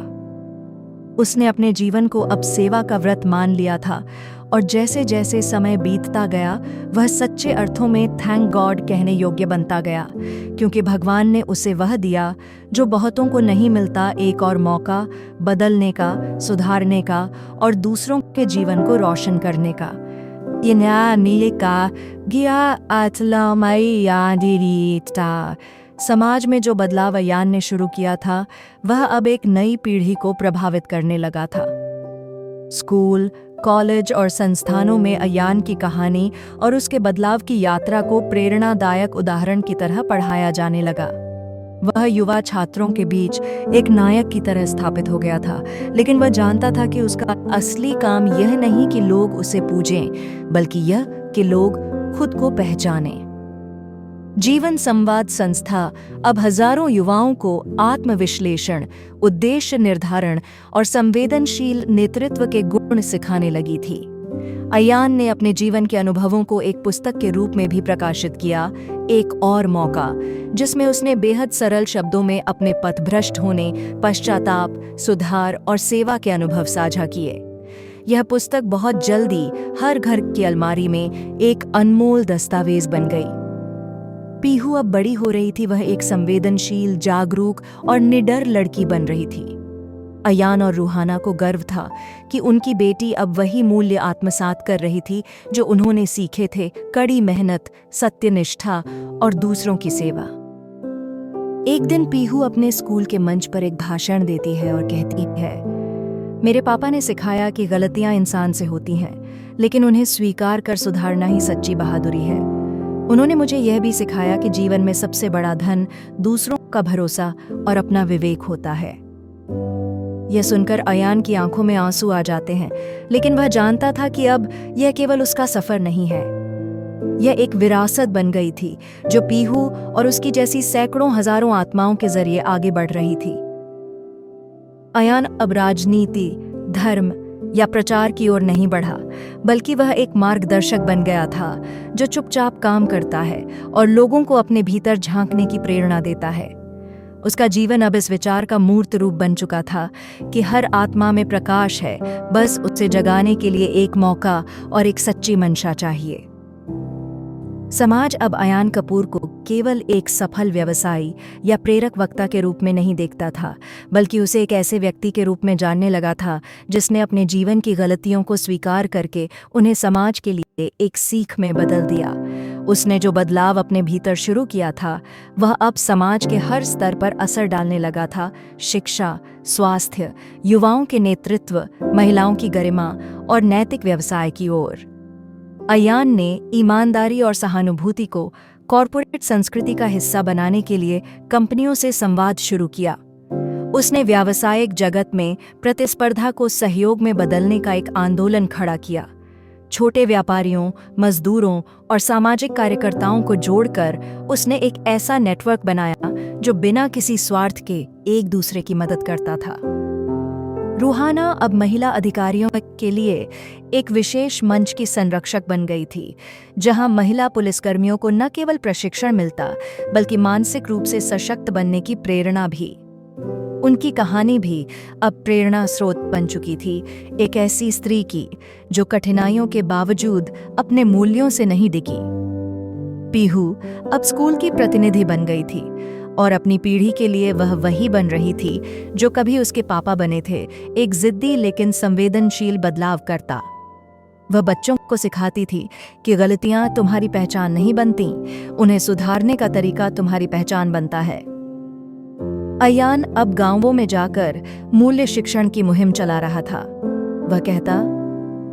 उसने अपने जीवन को अब सेवा का व्रत मान लिया था, और जैसे जैसे समय बीतता गया, वह सच्चे अर्थों में थैंक गॉड कहने योग्य बनता गया, क्योंकि भगवान ने उसे वह दिया जो बहुतों को नहीं मिलता, एक और मौका बदलने का, सुधारने का और दूसरों के जीवन को रोशन करने का। समाज में जो बदलाव अयान ने शुरू किया था, वह अब एक नई पीढ़ी को प्रभावित करने लगा था। स्कूल, कॉलेज और संस्थानों में अयान की कहानी और उसके बदलाव की यात्रा को प्रेरणादायक उदाहरण की तरह पढ़ाया जाने लगा। वह युवा छात्रों के बीच एक नायक की तरह स्थापित हो गया था, लेकिन वह जानता था कि उसका असली काम यह नहीं कि लोग उसे पूजें, बल्कि यह कि लोग खुद को पहचानें। जीवन संवाद संस्था अब हजारों युवाओं को आत्मविश्लेषण, उद्देश्य निर्धारण और संवेदनशील नेतृत्व के गुण सिखाने लगी थी। अयान ने अपने जीवन के अनुभवों को एक पुस्तक के रूप में भी प्रकाशित किया, एक और मौका, जिसमें उसने बेहद सरल शब्दों में अपने पथभ्रष्ट होने, पश्चाताप, सुधार और सेवा के अनुभव साझा किए। यह पुस्तक बहुत जल्दी हर घर की अलमारी में एक अनमोल दस्तावेज बन गई। पीहू अब बड़ी हो रही थी। वह एक संवेदनशील, जागरूक और निडर लड़की बन रही थी। अयान और रूहाना को गर्व था कि उनकी बेटी अब वही मूल्य आत्मसात कर रही थी जो उन्होंने सीखे थे: कड़ी मेहनत, सत्यनिष्ठा और दूसरों की सेवा। एक दिन पीहू अपने स्कूल के मंच पर एक भाषण देती है और कहती है, मेरे पापा ने सिखाया कि गलतियां इंसान से होती हैं, लेकिन उन्हें स्वीकार कर सुधारना ही सच्ची बहादुरी है। उन्होंने मुझे यह भी सिखाया कि जीवन में सबसे बड़ा धन दूसरों का भरोसा और अपना विवेक होता है। यह सुनकर अयान की आंखों में आंसू आ जाते हैं, लेकिन वह जानता था कि अब यह केवल उसका सफर नहीं है, यह एक विरासत बन गई थी जो पीहू और उसकी जैसी सैकड़ों हजारों आत्माओं के जरिए आगे बढ़ रही थी। अयान अब राजनीति, धर्म या प्रचार की ओर नहीं बढ़ा, बल्कि वह एक मार्गदर्शक बन गया था जो चुपचाप काम करता है और लोगों को अपने भीतर झांकने की प्रेरणा देता है। उसका जीवन अब इस विचार का मूर्त रूप बन चुका था कि हर आत्मा में प्रकाश है, बस उसे जगाने के लिए एक मौका और एक सच्ची मंशा चाहिए। समाज अब अयान कपूर को केवल एक सफल व्यवसायी या प्रेरक वक्ता के रूप में नहीं देखता था, बल्कि उसे एक ऐसे व्यक्ति के रूप में जानने लगा था जिसने अपने जीवन की गलतियों को स्वीकार करके उन्हें समाज के लिए एक सीख में बदल दिया। उसने जो बदलाव अपने भीतर शुरू किया था, वह अब समाज के हर स्तर पर असर डालने लगा था: शिक्षा, स्वास्थ्य, युवाओं के नेतृत्व, महिलाओं की गरिमा और नैतिक व्यवसाय की ओर। अयान ने ईमानदारी और सहानुभूति को कॉरपोरेट संस्कृति का हिस्सा बनाने के लिए कंपनियों से संवाद शुरू किया। उसने व्यावसायिक जगत में प्रतिस्पर्धा को सहयोग में बदलने का एक आंदोलन खड़ा किया। छोटे व्यापारियों, मजदूरों और सामाजिक कार्यकर्ताओं को जोड़कर उसने एक ऐसा नेटवर्क बनाया जो बिना किसी स्वार्थ के एक दूसरे की मदद करता था। रूहाना अब महिला अधिकारियों के लिए एक विशेष मंच की संरक्षक बन गई थी, जहां महिला पुलिसकर्मियों को न केवल प्रशिक्षण मिलता, बल्कि मानसिक रूप से सशक्त बनने की प्रेरणा भी। उनकी कहानी भी अब प्रेरणा स्रोत बन चुकी थी, एक ऐसी स्त्री की जो कठिनाइयों के बावजूद अपने मूल्यों से नहीं डिगी। पीहू अब स्कूल की प्रतिनिधि बन गई थी और अपनी पीढ़ी के लिए वह वही बन रही थी जो कभी उसके पापा बने थे, एक जिद्दी लेकिन संवेदनशील बदलाव करता। वह बच्चों को सिखाती थी कि गलतियां तुम्हारी पहचान नहीं बनती, उन्हें सुधारने का तरीका तुम्हारी पहचान बनता है। अयान अब गांवों में जाकर मूल्य शिक्षण की मुहिम चला रहा था। वह कहता,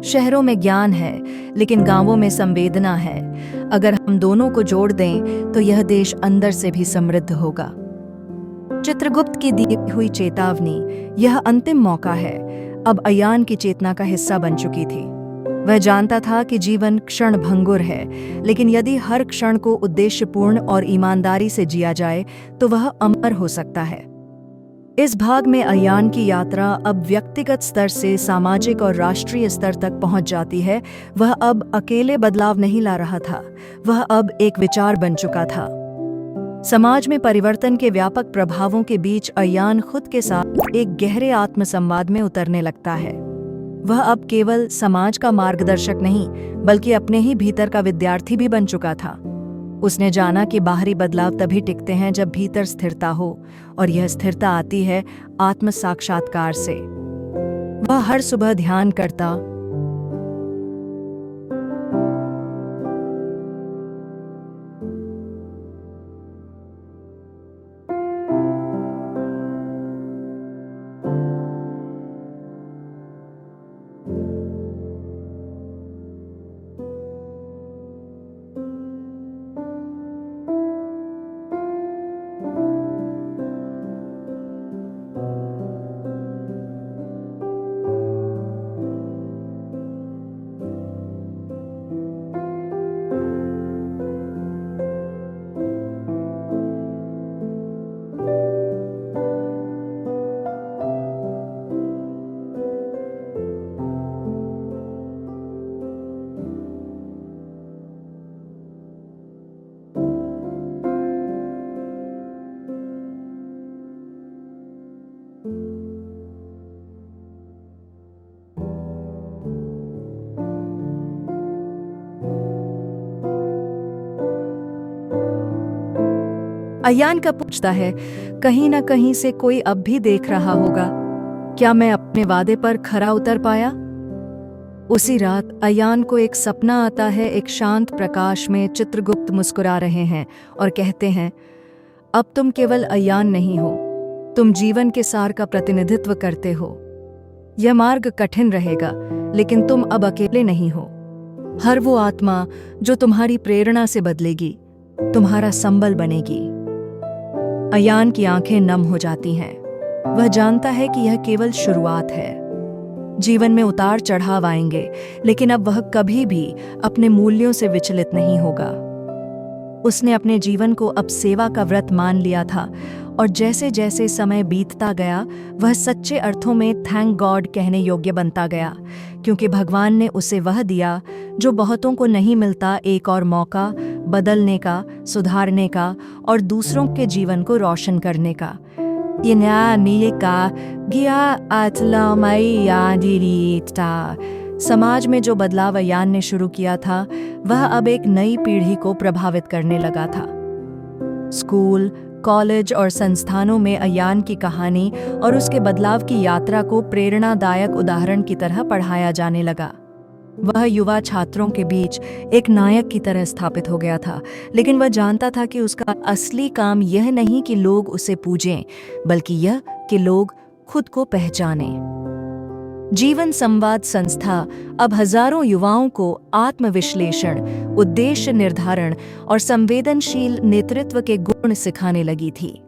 शहरों में ज्ञान है लेकिन गांवों में संवेदना है। अगर हम दोनों को जोड़ दें तो यह देश अंदर से भी समृद्ध होगा। चित्रगुप्त की दी हुई चेतावनी, यह अंतिम मौका है, अब अयान की चेतना का हिस्सा बन चुकी थी। वह जानता था कि जीवन क्षण भंगुर है, लेकिन यदि हर क्षण को उद्देश्यपूर्ण और ईमानदारी से जिया जाए तो वह अमर हो सकता है। इस भाग में अयान की यात्रा अब व्यक्तिगत स्तर से सामाजिक और राष्ट्रीय स्तर तक पहुंच जाती है। वह अब अकेले बदलाव नहीं ला रहा था, वह अब एक विचार बन चुका था। समाज में परिवर्तन के व्यापक प्रभावों के बीच अयान खुद के साथ एक गहरे आत्मसंवाद में उतरने लगता है। वह अब केवल समाज का मार्गदर्शक नहीं, बल्कि अपने ही भीतर का विद्यार्थी भी बन चुका था। उसने जाना कि बाहरी बदलाव तभी टिकते हैं जब भीतर स्थिरता हो, और यह स्थिरता आती है आत्म साक्षात्कार से। वह हर सुबह ध्यान करता, अयान का पूछता है, कहीं ना कहीं से कोई अब भी देख रहा होगा, क्या मैं अपने वादे पर खरा उतर पाया? उसी रात अयान को एक सपना आता है। एक शांत प्रकाश में चित्रगुप्त मुस्कुरा रहे हैं और कहते हैं, अब तुम केवल अयान नहीं हो, तुम जीवन के सार का प्रतिनिधित्व करते हो। यह मार्ग कठिन रहेगा, लेकिन तुम अब अकेले नहीं हो। हर वो आत्मा जो तुम्हारी प्रेरणा से बदलेगी, तुम्हारा संबल बनेगी। अयान की आंखें नम हो जाती हैं। वह जानता है कि यह केवल शुरुआत है। जीवन में उतार चढ़ाव आएंगे, लेकिन अब वह कभी भी अपने मूल्यों से विचलित नहीं होगा। उसने अपने जीवन को अब सेवा का व्रत मान लिया था, और जैसे जैसे समय बीतता गया, वह सच्चे अर्थों में थैंक गॉड कहने योग्य बनता गया, क्योंकि भगवान ने उसे वह दिया जो बहुतों को नहीं मिलता, एक और मौका बदलने का, सुधारने का और दूसरों के जीवन को रोशन करने का। समाज में जो बदलाव अयान ने शुरू किया था, वह अब एक नई पीढ़ी को प्रभावित करने लगा था। स्कूल, कॉलेज और संस्थानों में अयान की कहानी और उसके बदलाव की यात्रा को प्रेरणादायक उदाहरण की तरह पढ़ाया जाने लगा। वह युवा छात्रों के बीच एक नायक की तरह स्थापित हो गया था, लेकिन वह जानता था कि उसका असली काम यह नहीं कि लोग उसे पूजें, बल्कि यह कि लोग खुद को पहचानें। जीवन संवाद संस्था अब हजारों युवाओं को आत्मविश्लेषण, उद्देश्य निर्धारण और संवेदनशील नेतृत्व के गुण सिखाने लगी थी।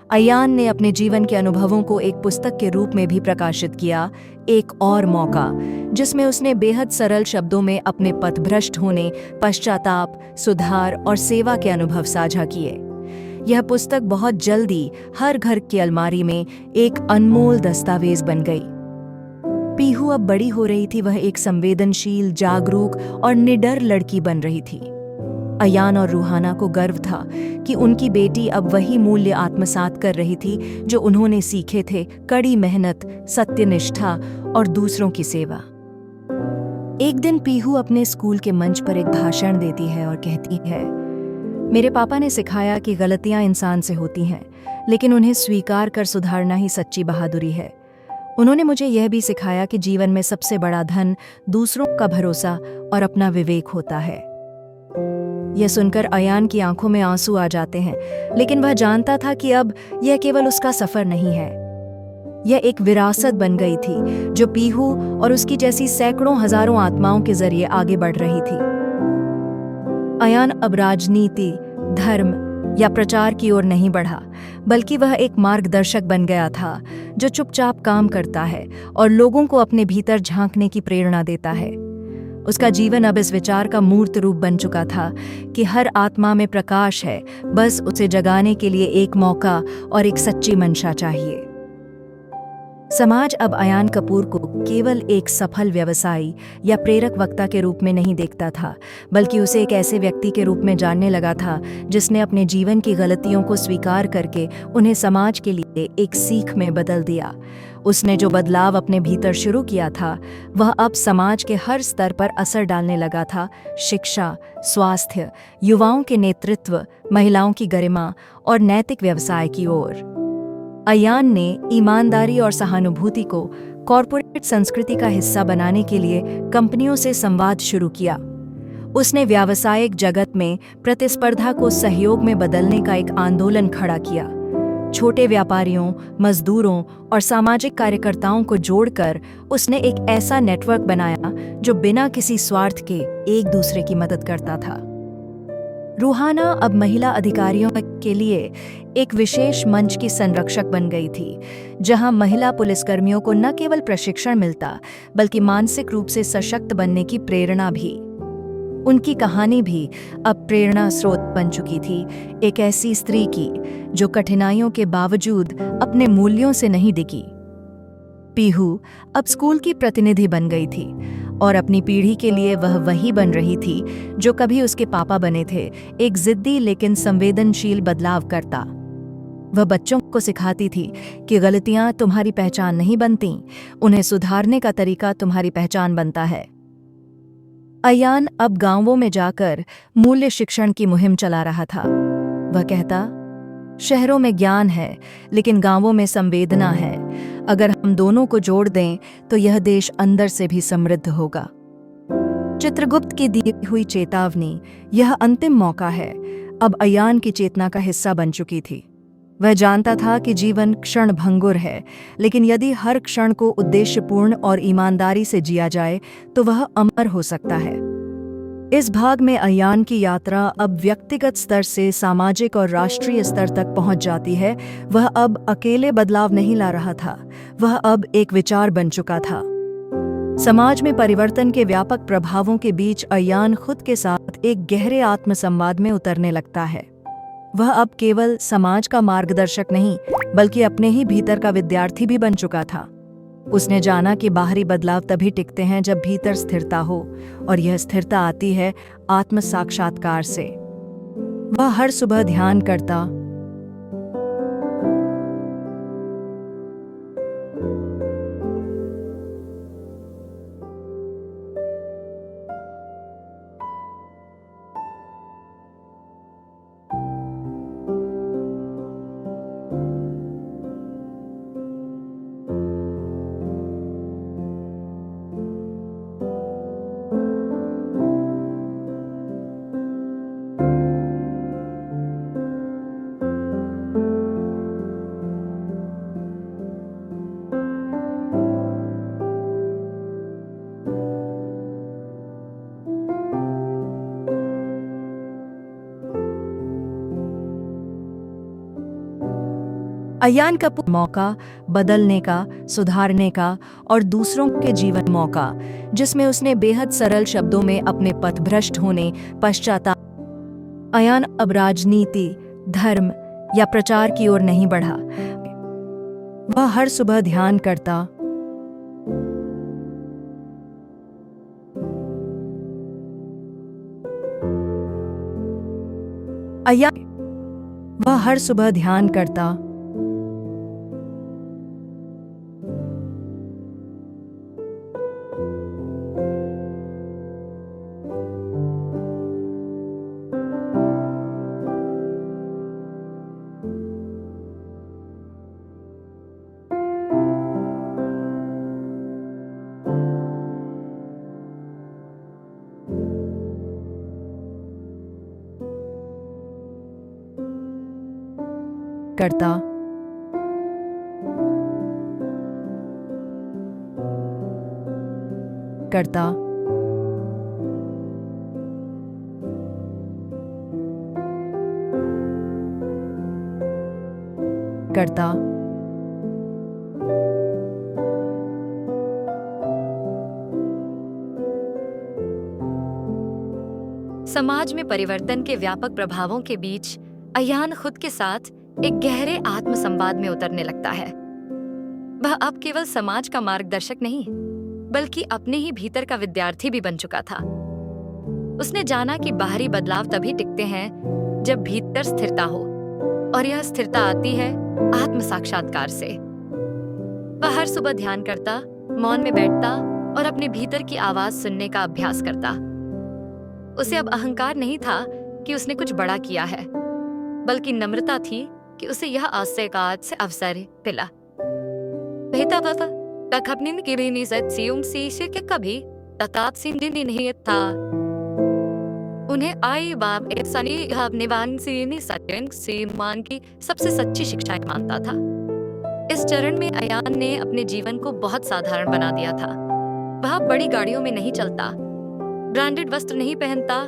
अयान ने अपने जीवन के अनुभवों को एक पुस्तक के रूप में भी प्रकाशित किया, एक और मौका, जिसमें उसने बेहद सरल शब्दों में अपने पथभ्रष्ट होने, पश्चाताप, सुधार और सेवा के अनुभव साझा किए। यह पुस्तक बहुत जल्दी हर घर की अलमारी में एक अनमोल दस्तावेज बन गई। पीहू अब बड़ी हो रही थी। वह एक संवेदनशील, जागरूक और निडर लड़की बन रही थी। अयान और रूहाना को गर्व था कि उनकी बेटी अब वही मूल्य आत्मसात कर रही थी जो उन्होंने सीखे थे, कड़ी मेहनत, सत्यनिष्ठा और दूसरों की सेवा। एक दिन पीहू अपने स्कूल के मंच पर एक भाषण देती है और कहती है, मेरे पापा ने सिखाया कि गलतियां इंसान से होती हैं, लेकिन उन्हें स्वीकार कर सुधारना ही सच्ची बहादुरी है। उन्होंने मुझे यह भी सिखाया कि जीवन में सबसे बड़ा धन दूसरों का भरोसा और अपना विवेक होता है। यह सुनकर अयान की आंखों में आंसू आ जाते हैं, लेकिन वह जानता था कि अब यह केवल उसका सफर नहीं है, यह एक विरासत बन गई थी जो पीहू और उसकी जैसी सैकड़ों हजारों आत्माओं के जरिए आगे बढ़ रही थी। अयान अब राजनीति, धर्म या प्रचार की ओर नहीं बढ़ा, बल्कि वह एक मार्गदर्शक बन गया था जो चुपचाप काम करता है और लोगों को अपने भीतर झांकने की प्रेरणा देता है। उसका जीवन अब इस विचार का मूर्त रूप बन चुका था कि हर आत्मा में प्रकाश है, बस उसे जगाने के लिए एक मौका और एक सच्ची मंशा चाहिए। समाज अब अयान कपूर को केवल एक सफल व्यवसायी या प्रेरक वक्ता के रूप में नहीं देखता था, बल्कि उसे एक ऐसे व्यक्ति के रूप में जानने लगा था जिसने अपने जीवन की गलतियों को स्वीकार करके उन्हें समाज के लिए एक सीख में बदल दिया। उसने जो बदलाव अपने भीतर शुरू किया था, वह अब समाज के हर स्तर पर असर डालने लगा था। शिक्षा, स्वास्थ्य, युवाओं के नेतृत्व, महिलाओं की गरिमा और नैतिक व्यवसाय की ओर। अयान ने ईमानदारी और सहानुभूति को कॉरपोरेट संस्कृति का हिस्सा बनाने के लिए कंपनियों से संवाद शुरू किया। उसने व्यावसायिक जगत में प्रतिस्पर्धा को सहयोग में बदलने का एक आंदोलन खड़ा किया। छोटे व्यापारियों, मजदूरों और सामाजिक कार्यकर्ताओं को जोड़कर उसने एक ऐसा नेटवर्क बनाया जो बिना किसी स्वार्थ के एक दूसरे की मदद करता था। रूहाना अब महिला अधिकारियों के लिए एक विशेष मंच की संरक्षक बन गई थी, जहां महिला पुलिसकर्मियों को न केवल प्रशिक्षण मिलता, बल्कि मानसिक रूप से सशक्त बनने की प्रेरणा भी। उनकी कहानी भी अब प्रेरणा स्रोत बन चुकी थी, एक ऐसी स्त्री की जो कठिनाइयों के बावजूद अपने मूल्यों से नहीं डिगी। पीहू अब स्कूल की प्रतिनिधि बन गई थी और अपनी पीढ़ी के लिए वह वही बन रही थी जो कभी उसके पापा बने थे, एक जिद्दी लेकिन संवेदनशील बदलाव करता। वह बच्चों को सिखाती थी कि गलतियां तुम्हारी पहचान नहीं बनती, उन्हें सुधारने का तरीका तुम्हारी पहचान बनता है। अयान अब गांवों में जाकर मूल्य शिक्षण की मुहिम चला रहा था। वह कहता, शहरों में ज्ञान है, लेकिन गांवों में संवेदना है। अगर हम दोनों को जोड़ दें तो यह देश अंदर से भी समृद्ध होगा। चित्रगुप्त की दी हुई चेतावनी, यह अंतिम मौका है, अब अयान की चेतना का हिस्सा बन चुकी थी। वह जानता था कि जीवन क्षणभंगुर है, लेकिन यदि हर क्षण को उद्देश्यपूर्ण और ईमानदारी से जिया जाए तो वह अमर हो सकता है। इस भाग में अयान की यात्रा अब व्यक्तिगत स्तर से सामाजिक और राष्ट्रीय स्तर तक पहुंच जाती है। वह अब अकेले बदलाव नहीं ला रहा था, वह अब एक विचार बन चुका था। समाज में परिवर्तन के व्यापक प्रभावों के बीच अयान खुद के साथ एक गहरे आत्मसंवाद में उतरने लगता है। वह अब केवल समाज का मार्गदर्शक नहीं, बल्कि अपने ही भीतर का विद्यार्थी भी बन चुका था। उसने जाना कि बाहरी बदलाव तभी टिकते हैं जब भीतर स्थिरता हो, और यह स्थिरता आती है आत्म साक्षात्कार से। वह हर सुबह ध्यान करता, अयान का मौका बदलने का, सुधारने का और दूसरों के जीवन मौका, जिसमें उसने बेहद सरल शब्दों में अपने पथभ्रष्ट होने पश्चाताप। अयान अब राजनीति, धर्म या प्रचार की ओर नहीं बढ़ा। वह हर सुबह ध्यान करता, अयान वह हर सुबह ध्यान करता, कर्ता, कर्ता, कर्ता, समाज में परिवर्तन के व्यापक प्रभावों के बीच अयान खुद के साथ एक गहरे आत्म संवाद में उतरने लगता है। वह अब केवल समाज का मार्गदर्शक नहीं, बल्कि अपने ही भीतर का विद्यार्थी भी बन चुका था। उसने जाना कि बाहरी बदलाव तभी टिकते हैं जब भीतर स्थिरता हो, और यह स्थिरता आती है आत्म साक्षात्कार से। वह हर सुबह ध्यान करता, मौन में बैठता और अपने भीतर की आवाज सुनने का अभ्यास करता। उसे अब अहंकार नहीं था कि उसने कुछ बड़ा किया है, बल्कि नम्रता थी कि उसे यह आस्यकात से अवसर मिला। कभी नहीं था। उन्हें आई बाप मान की सबसे सच्ची शिक्षाएं मानता था। इस चरण में अयान ने अपने जीवन को बहुत साधारण बना दिया था। वह बड़ी गाड़ियों में नहीं चलता, ब्रांडेड वस्त्र नहीं पहनता,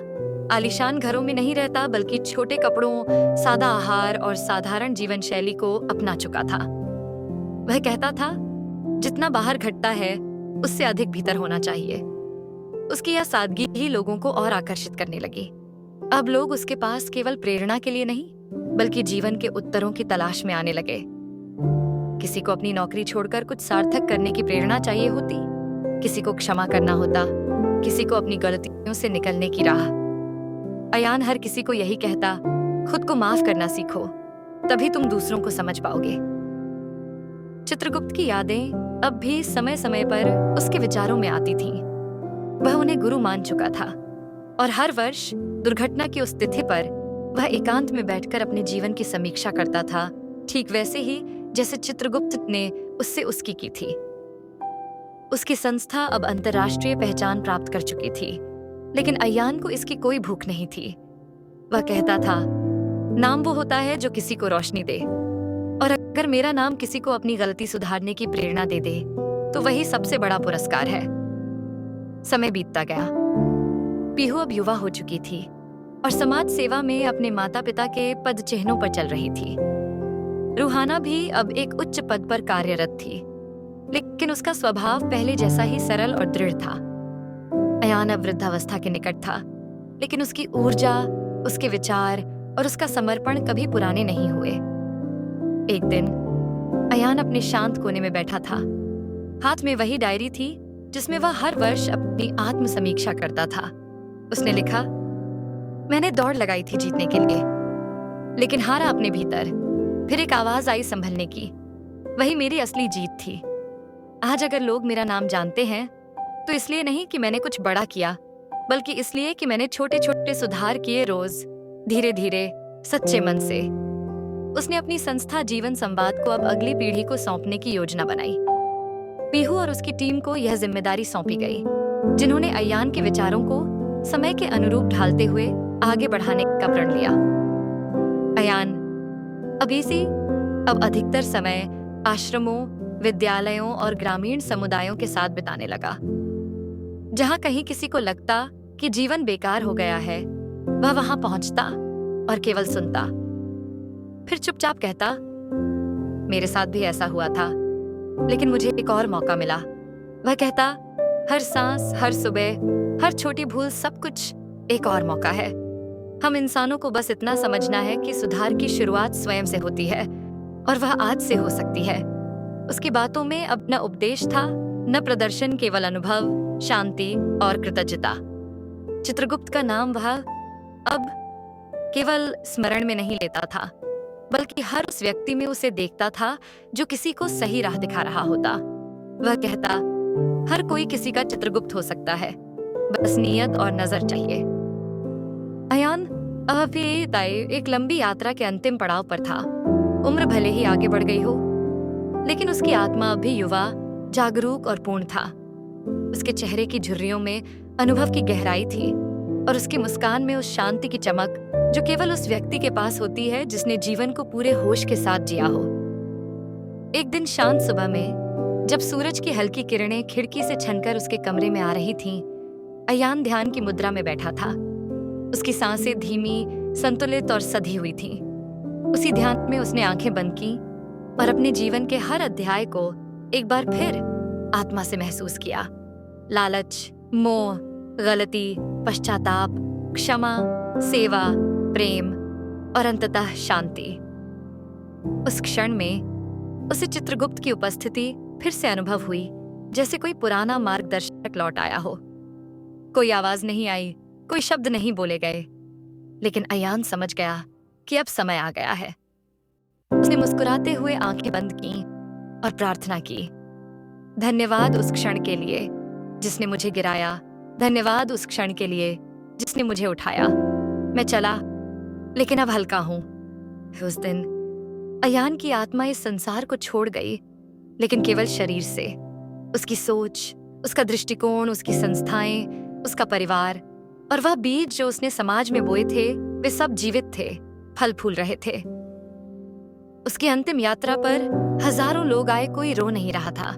आलीशान घरों में नहीं रहता, बल्कि छोटे कपड़ों, सादा आहार और साधारण जीवन शैली को अपना चुका था। वह कहता था, जितना बाहर घटता है उससे अधिक भीतर होना चाहिए। उसकी यह सादगी ही लोगों को और आकर्षित करने लगी। अब लोग उसके पास केवल प्रेरणा के लिए नहीं, बल्कि जीवन के उत्तरों की तलाश में आने लगे। किसी को अपनी नौकरी छोड़कर कुछ सार्थक करने की प्रेरणा चाहिए होती, किसी को क्षमा करना होता, किसी को अपनी गलतियों से निकलने की राह। अयान हर किसी को यही कहता, खुद को माफ करना सीखो, तभी तुम दूसरों को समझ पाओगे। चित्रगुप्त की यादें अब भी समय समय पर उसके विचारों में आती थीं। वह उन्हें गुरु मान चुका था, और हर वर्ष दुर्घटना की उस तिथि पर वह एकांत में बैठकर अपने जीवन की समीक्षा करता था, ठीक वैसे ही जैसे चित्रगुप्त ने उससे उसकी की थी। उसकी संस्था अब अंतर्राष्ट्रीय पहचान प्राप्त कर चुकी थी, लेकिन अयान को इसकी कोई भूख नहीं थी। वह कहता था, नाम वो होता है जो किसी को रोशनी दे, और अगर मेरा नाम किसी को अपनी गलती सुधारने की प्रेरणा दे दे तो वही सबसे बड़ा पुरस्कार है। समय बीतता गया। पीहू अब युवा हो चुकी थी और समाज सेवा में अपने माता पिता के पद चिन्हों पर चल रही थी। रूहाना भी अब एक उच्च पद पर कार्यरत थी, लेकिन उसका स्वभाव पहले जैसा ही सरल और दृढ़ था। अयान अब वृद्धावस्था के निकट था, लेकिन उसकी ऊर्जा, उसके विचार और उसका समर्पण कभी पुराने नहीं हुए। एक दिन अयान अपने शांत कोने में बैठा था। हाथ में वही डायरी थी जिसमें वह हर वर्ष अपनी आत्म समीक्षा करता था। उसने लिखा, मैंने दौड़ लगाई थी जीतने के लिए, लेकिन हारा अपने भीतर। फिर एक आवाज आई संभलने की, वही मेरी असली जीत थी। आज अगर लोग मेरा नाम जानते हैं तो इसलिए नहीं कि मैंने कुछ बड़ा किया, बल्कि इसलिए कि मैंने छोटे छोटे सुधार किए, रोज धीरे धीरे सच्चे मन से। उसने अपनी संस्था जीवन संवाद को अब अगली पीढ़ी को सौंपने की योजना बनाई। पीहू और उसकी टीम को यह जिम्मेदारी सौंपी गई, जिन्होंने अयान के विचारों को समय के अनुरूप ढालते हुए आगे बढ़ाने का प्रण लिया। अयान अब अधिकतर समय आश्रमों, विद्यालयों और ग्रामीण समुदायों के साथ बिताने लगा। जहां कहीं किसी को लगता कि जीवन बेकार हो गया है, वह वहां पहुंचता और केवल सुनता, फिर चुपचाप कहता, मेरे साथ भी ऐसा हुआ था, लेकिन मुझे एक और मौका मिला। वह कहता, हर सांस, हर सुबह, हर छोटी भूल, सब कुछ एक और मौका है। हम इंसानों को बस इतना समझना है कि सुधार की शुरुआत स्वयं से होती है, और वह आज से हो सकती है। उसकी बातों में अब न उपदेश था, न प्रदर्शन, केवल अनुभव, शांति और कृतज्ञता। चित्रगुप्त का नाम वह अब केवल स्मरण में नहीं लेता था, बल्कि हर उस व्यक्ति में उसे देखता था जो किसी को सही राह दिखा रहा होता। वह कहता, हर कोई किसी का चित्रगुप्त हो सकता है, बस नीयत और नजर चाहिए। अयान एक लंबी यात्रा के अंतिम पड़ाव पर था। उम्र भले ही आगे बढ़ गई हो, लेकिन उसकी आत्मा अभी युवा, जागरूक और पूर्ण था। उसके चेहरे की झुर्रियों में अनुभव की गहराई थी और उसकी मुस्कान में उस शांति की चमक जो केवल उस व्यक्ति के पास होती है जिसने जीवन को पूरे होश के साथ जिया हो। एक दिन शांत सुबह में जब सूरज की हल्की किरणें खिड़की से छनकर उसके कमरे में आ रही थीं, अयान ध्यान की मुद्रा में बैठा था। उसकी सांसें धीमी, संतुलित और सधी हुई थीं। उसी ध्यान में उसने आंखें बंद की और अपने जीवन के हर अध्याय को एक बार फिर आत्मा से महसूस किया। लालच, मोह, गलती, पश्चाताप, क्षमा, सेवा, प्रेम और अंततः शांति। उस क्षण में उसे चित्रगुप्त की उपस्थिति फिर से अनुभव हुई, जैसे कोई पुराना मार्गदर्शक लौट आया हो। कोई आवाज नहीं आई, कोई शब्द नहीं बोले गए, लेकिन अयान समझ गया कि अब समय आ गया है। उसने मुस्कुराते हुए आंखें बंद की और प्रार्थना की, धन्यवाद उस क्षण के लिए जिसने मुझे गिराया, धन्यवाद उस क्षण के लिए जिसने मुझे उठाया। मैं चला, लेकिन अब हल्का हूं। उस दिन अयान की आत्मा इस संसार को छोड़ गई, लेकिन केवल शरीर से। उसकी सोच, उसका दृष्टिकोण, उसकी संस्थाएं, उसका परिवार और वह बीज जो उसने समाज में बोए थे, वे सब जीवित थे, फल फूल रहे थे। उसकी अंतिम यात्रा पर हजारों लोग आए, कोई रो नहीं रहा था।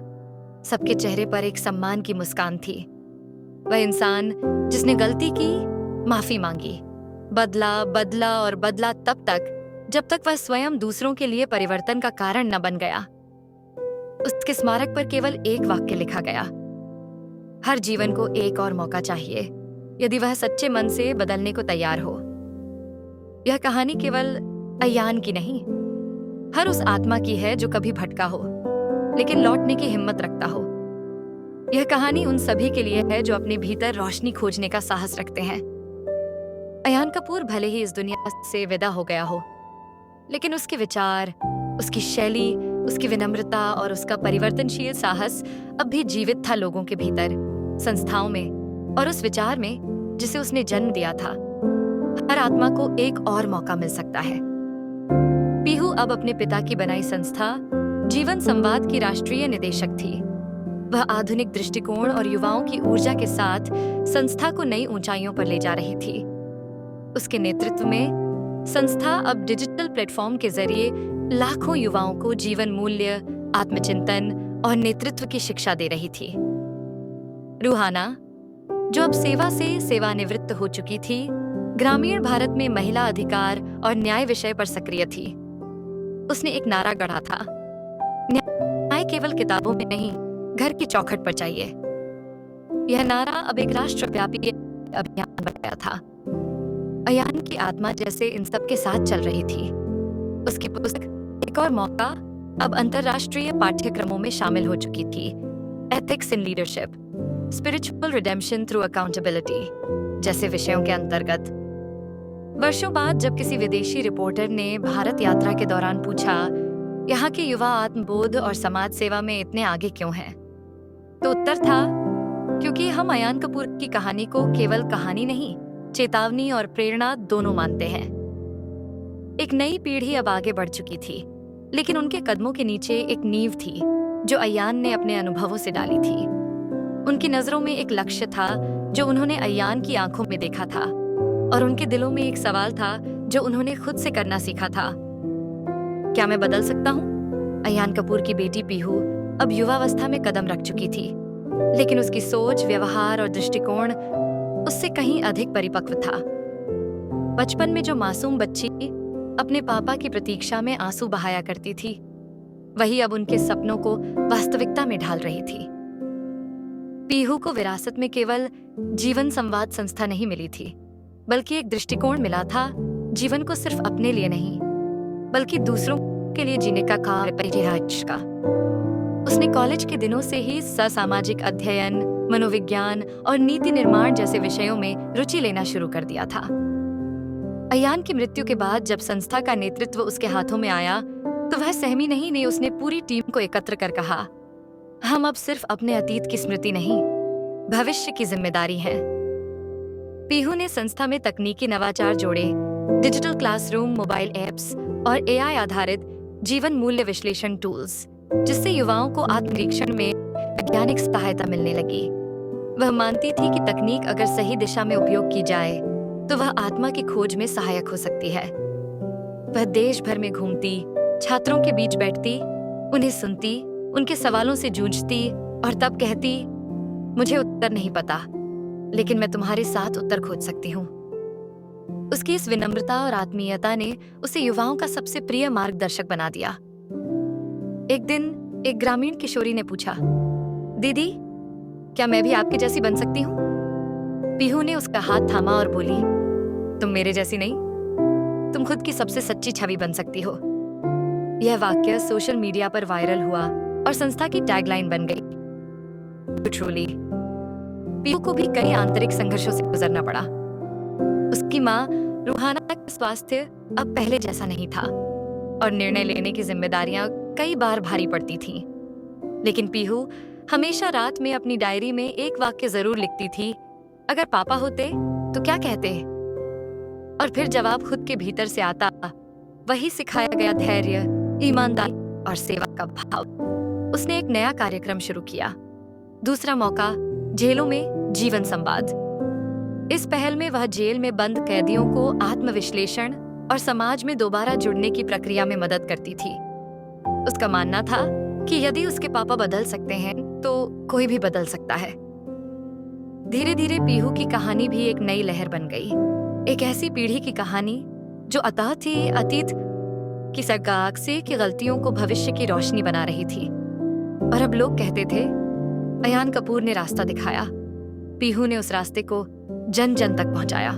सबके चेहरे पर एक सम्मान की मुस्कान थी। वह इंसान जिसने गलती की, माफी मांगी, बदला बदला और बदला तब तक जब तक वह स्वयं दूसरों के लिए परिवर्तन का कारण न बन गया। उसके स्मारक पर केवल एक वाक्य लिखा गया, हर जीवन को एक और मौका चाहिए यदि वह सच्चे मन से बदलने को तैयार हो। यह कहानी केवल अयान की नहीं, हर उस आत्मा की है जो कभी भटका हो लेकिन लौटने की हिम्मत रखता हो। यह कहानी उन सभी के लिए है जो अपने भीतर रोशनी खोजने का साहस रखते हैं। अयान कपूर भले ही इस दुनिया से विदा हो गया हो, लेकिन उसके विचार, उसकी शैली, उसकी विनम्रता और उसका परिवर्तनशील साहस अब भी जीवित था लोगों के भीतर, संस्थाओं में और उस विचार में जिसे उसने जन्म दिया था। हर आत्मा को एक और मौका मिल सकता है। पीहू अब अपने पिता की बनाई संस्था जीवन संवाद की राष्ट्रीय निदेशक थी। वह आधुनिक दृष्टिकोण और युवाओं की ऊर्जा के साथ संस्था को नई ऊंचाइयों पर ले जा रही थी। उसके नेतृत्व में संस्था अब डिजिटल प्लेटफॉर्म के जरिए लाखों युवाओं को जीवन मूल्य, आत्मचिंतन और नेतृत्व की शिक्षा दे रही थी। रूहाना, जो अब सेवा से सेवानिवृत्त हो चुकी थी, ग्रामीण भारत में महिला अधिकार और न्याय विषय पर सक्रिय थी। उसने एक नारा गढ़ा था, न्याय केवल किताबों में नहीं, घर की चौखट पर चाहिए। यह नारा अब एक राष्ट्रव्यापी अभियान बन गया था। अयान की आत्मा जैसे इन सब के साथ चल रही थी। उसकी पुस्तक एक और मौका अब अंतरराष्ट्रीय पाठ्यक्रमों में शामिल हो चुकी थी। Ethics in leadership, spiritual redemption through accountability जैसे विषयों के अंतर्गत। वर्षों बाद जब किसी विदेशी रिपोर्टर ने भारत यात्रा के दौरान पूछा, यहाँ के युवा आत्मबोध और समाज सेवा में इतने आगे क्यों हैं, तो उत्तर था, क्योंकि हम अयान कपूर की कहानी को केवल कहानी नहीं, चेतावनी और प्रेरणा दोनों मानते हैं। एक नई पीढ़ी अब आगे बढ़ चुकी थी, लेकिन उनके कदमों के नीचे एक नींव थी जो अयान ने अपने अनुभवों से डाली थी। उनकी नजरों में एक लक्ष्य था जो उन्होंने अयान की आंखों में देखा था, और उनके दिलों में एक सवाल था जो उन्होंने खुद से करना सीखा था, क्या मैं बदल सकता हूँ? अयान कपूर की बेटी पीहू अब युवावस्था में कदम रख चुकी थी, लेकिन उसकी सोच, व्यवहार और दृष्टिकोण उससे कहीं अधिक परिपक्व था। बचपन में जो मासूम बच्ची अपने पापा की प्रतीक्षा में आंसू बहाया करती थी, वही अब उनके सपनों को वास्तविकता में ढाल रही थी। पीहू को विरासत में केवल जीवन संवाद संस्था नहीं मिली थी, बल्कि एक दृष्टिकोण मिला था, जीवन को सिर्फ अपने लिए नहीं, बल्कि दूसरों के लिए जीने का परिहार्य का। उसने कॉलेज के दिनों से ही सामाजिक अध्ययन, मनोविज्ञान और नीति निर्माण जैसे विषयों में रुचि लेना शुरू कर दिया था। अयान की मृत्यु के बाद जब संस्था का नेतृत्व उसके हाथों में आया, तो वह सहमी नहीं ने उसने पूरी टीम को एकत्र कर कहा, हम अब सिर्फ अपने अतीत की स्मृति नहीं, भविष्य की जिम्मेदारी है। पीहू ने संस्था में तकनीकी नवाचार जोड़े, डिजिटल क्लासरूम, मोबाइल ऐप्स और एआई आधारित जीवन मूल्य विश्लेषण टूल्स, जिससे युवाओं को आत्मनिरीक्षण में वैज्ञानिक सहायता मिलने लगी। वह मानती थी कि तकनीक अगर सही दिशा में उपयोग की जाए तो वह आत्मा की खोज में सहायक हो सकती है। वह देश भर में घूमती, छात्रों के बीच बैठती, उन्हें सुनती, उनके सवालों से जूझती और तब कहती, मुझे उत्तर नहीं पता, लेकिन मैं तुम्हारे साथ उत्तर खोज सकती हूँ। उसकी इस विनम्रता और आत्मीयता ने उसे युवाओं का सबसे प्रिय मार्गदर्शक बना दिया। एक दिन एक ग्रामीण किशोरी ने पूछा, दीदी, क्या मैं भी आपके जैसी बन सकती हूँ? पीहू ने उसका हाथ थामा और बोली, तुम मेरे जैसी नहीं, तुम खुद की सबसे सच्ची छवि बन सकती हो। यह वाक्य सोशल मीडिया पर वायरल हुआ और संस्था की टैगलाइन बन गई, ट्रूली। पीहू को भी कई आंतरिक संघर्षों से गुजरना पड़ा। उसकी माँ रूहाना का स्वास्थ्य अब पहले जैसा नहीं था और निर्णय लेने की जिम्मेदारियां कई बार भारी पड़ती थीं। लेकिन पीहू हमेशा रात में अपनी डायरी में एक वाक्य जरूर लिखती थी, अगर पापा होते तो क्या कहते? और फिर जवाब खुद के भीतर से आता, वही सिखाया गया धैर्य, ईमानदारी और सेवा का भाव। उसने एक नया कार्यक्रम शुरू किया, दूसरा मौका, जेलों में जीवन संवाद। इस पहल में वह जेल में बंद कैदियों को आत्मविश्लेषण और समाज में दोबारा जुड़ने की प्रक्रिया में मदद करती थी। उसका मानना था कि यदि उसके पापा बदल सकते हैं तो कोई भी बदल सकता है। धीरे धीरे पीहू की कहानी भी एक नई लहर बन गई, एक ऐसी पीढ़ी की कहानी जो अतः थी अतीत की सगाग से की गलतियों को भविष्य की रोशनी बना रही थी। और अब लोग कहते थे, अयान कपूर ने रास्ता दिखाया, पीहू ने उस रास्ते को जन जन तक पहुंचाया।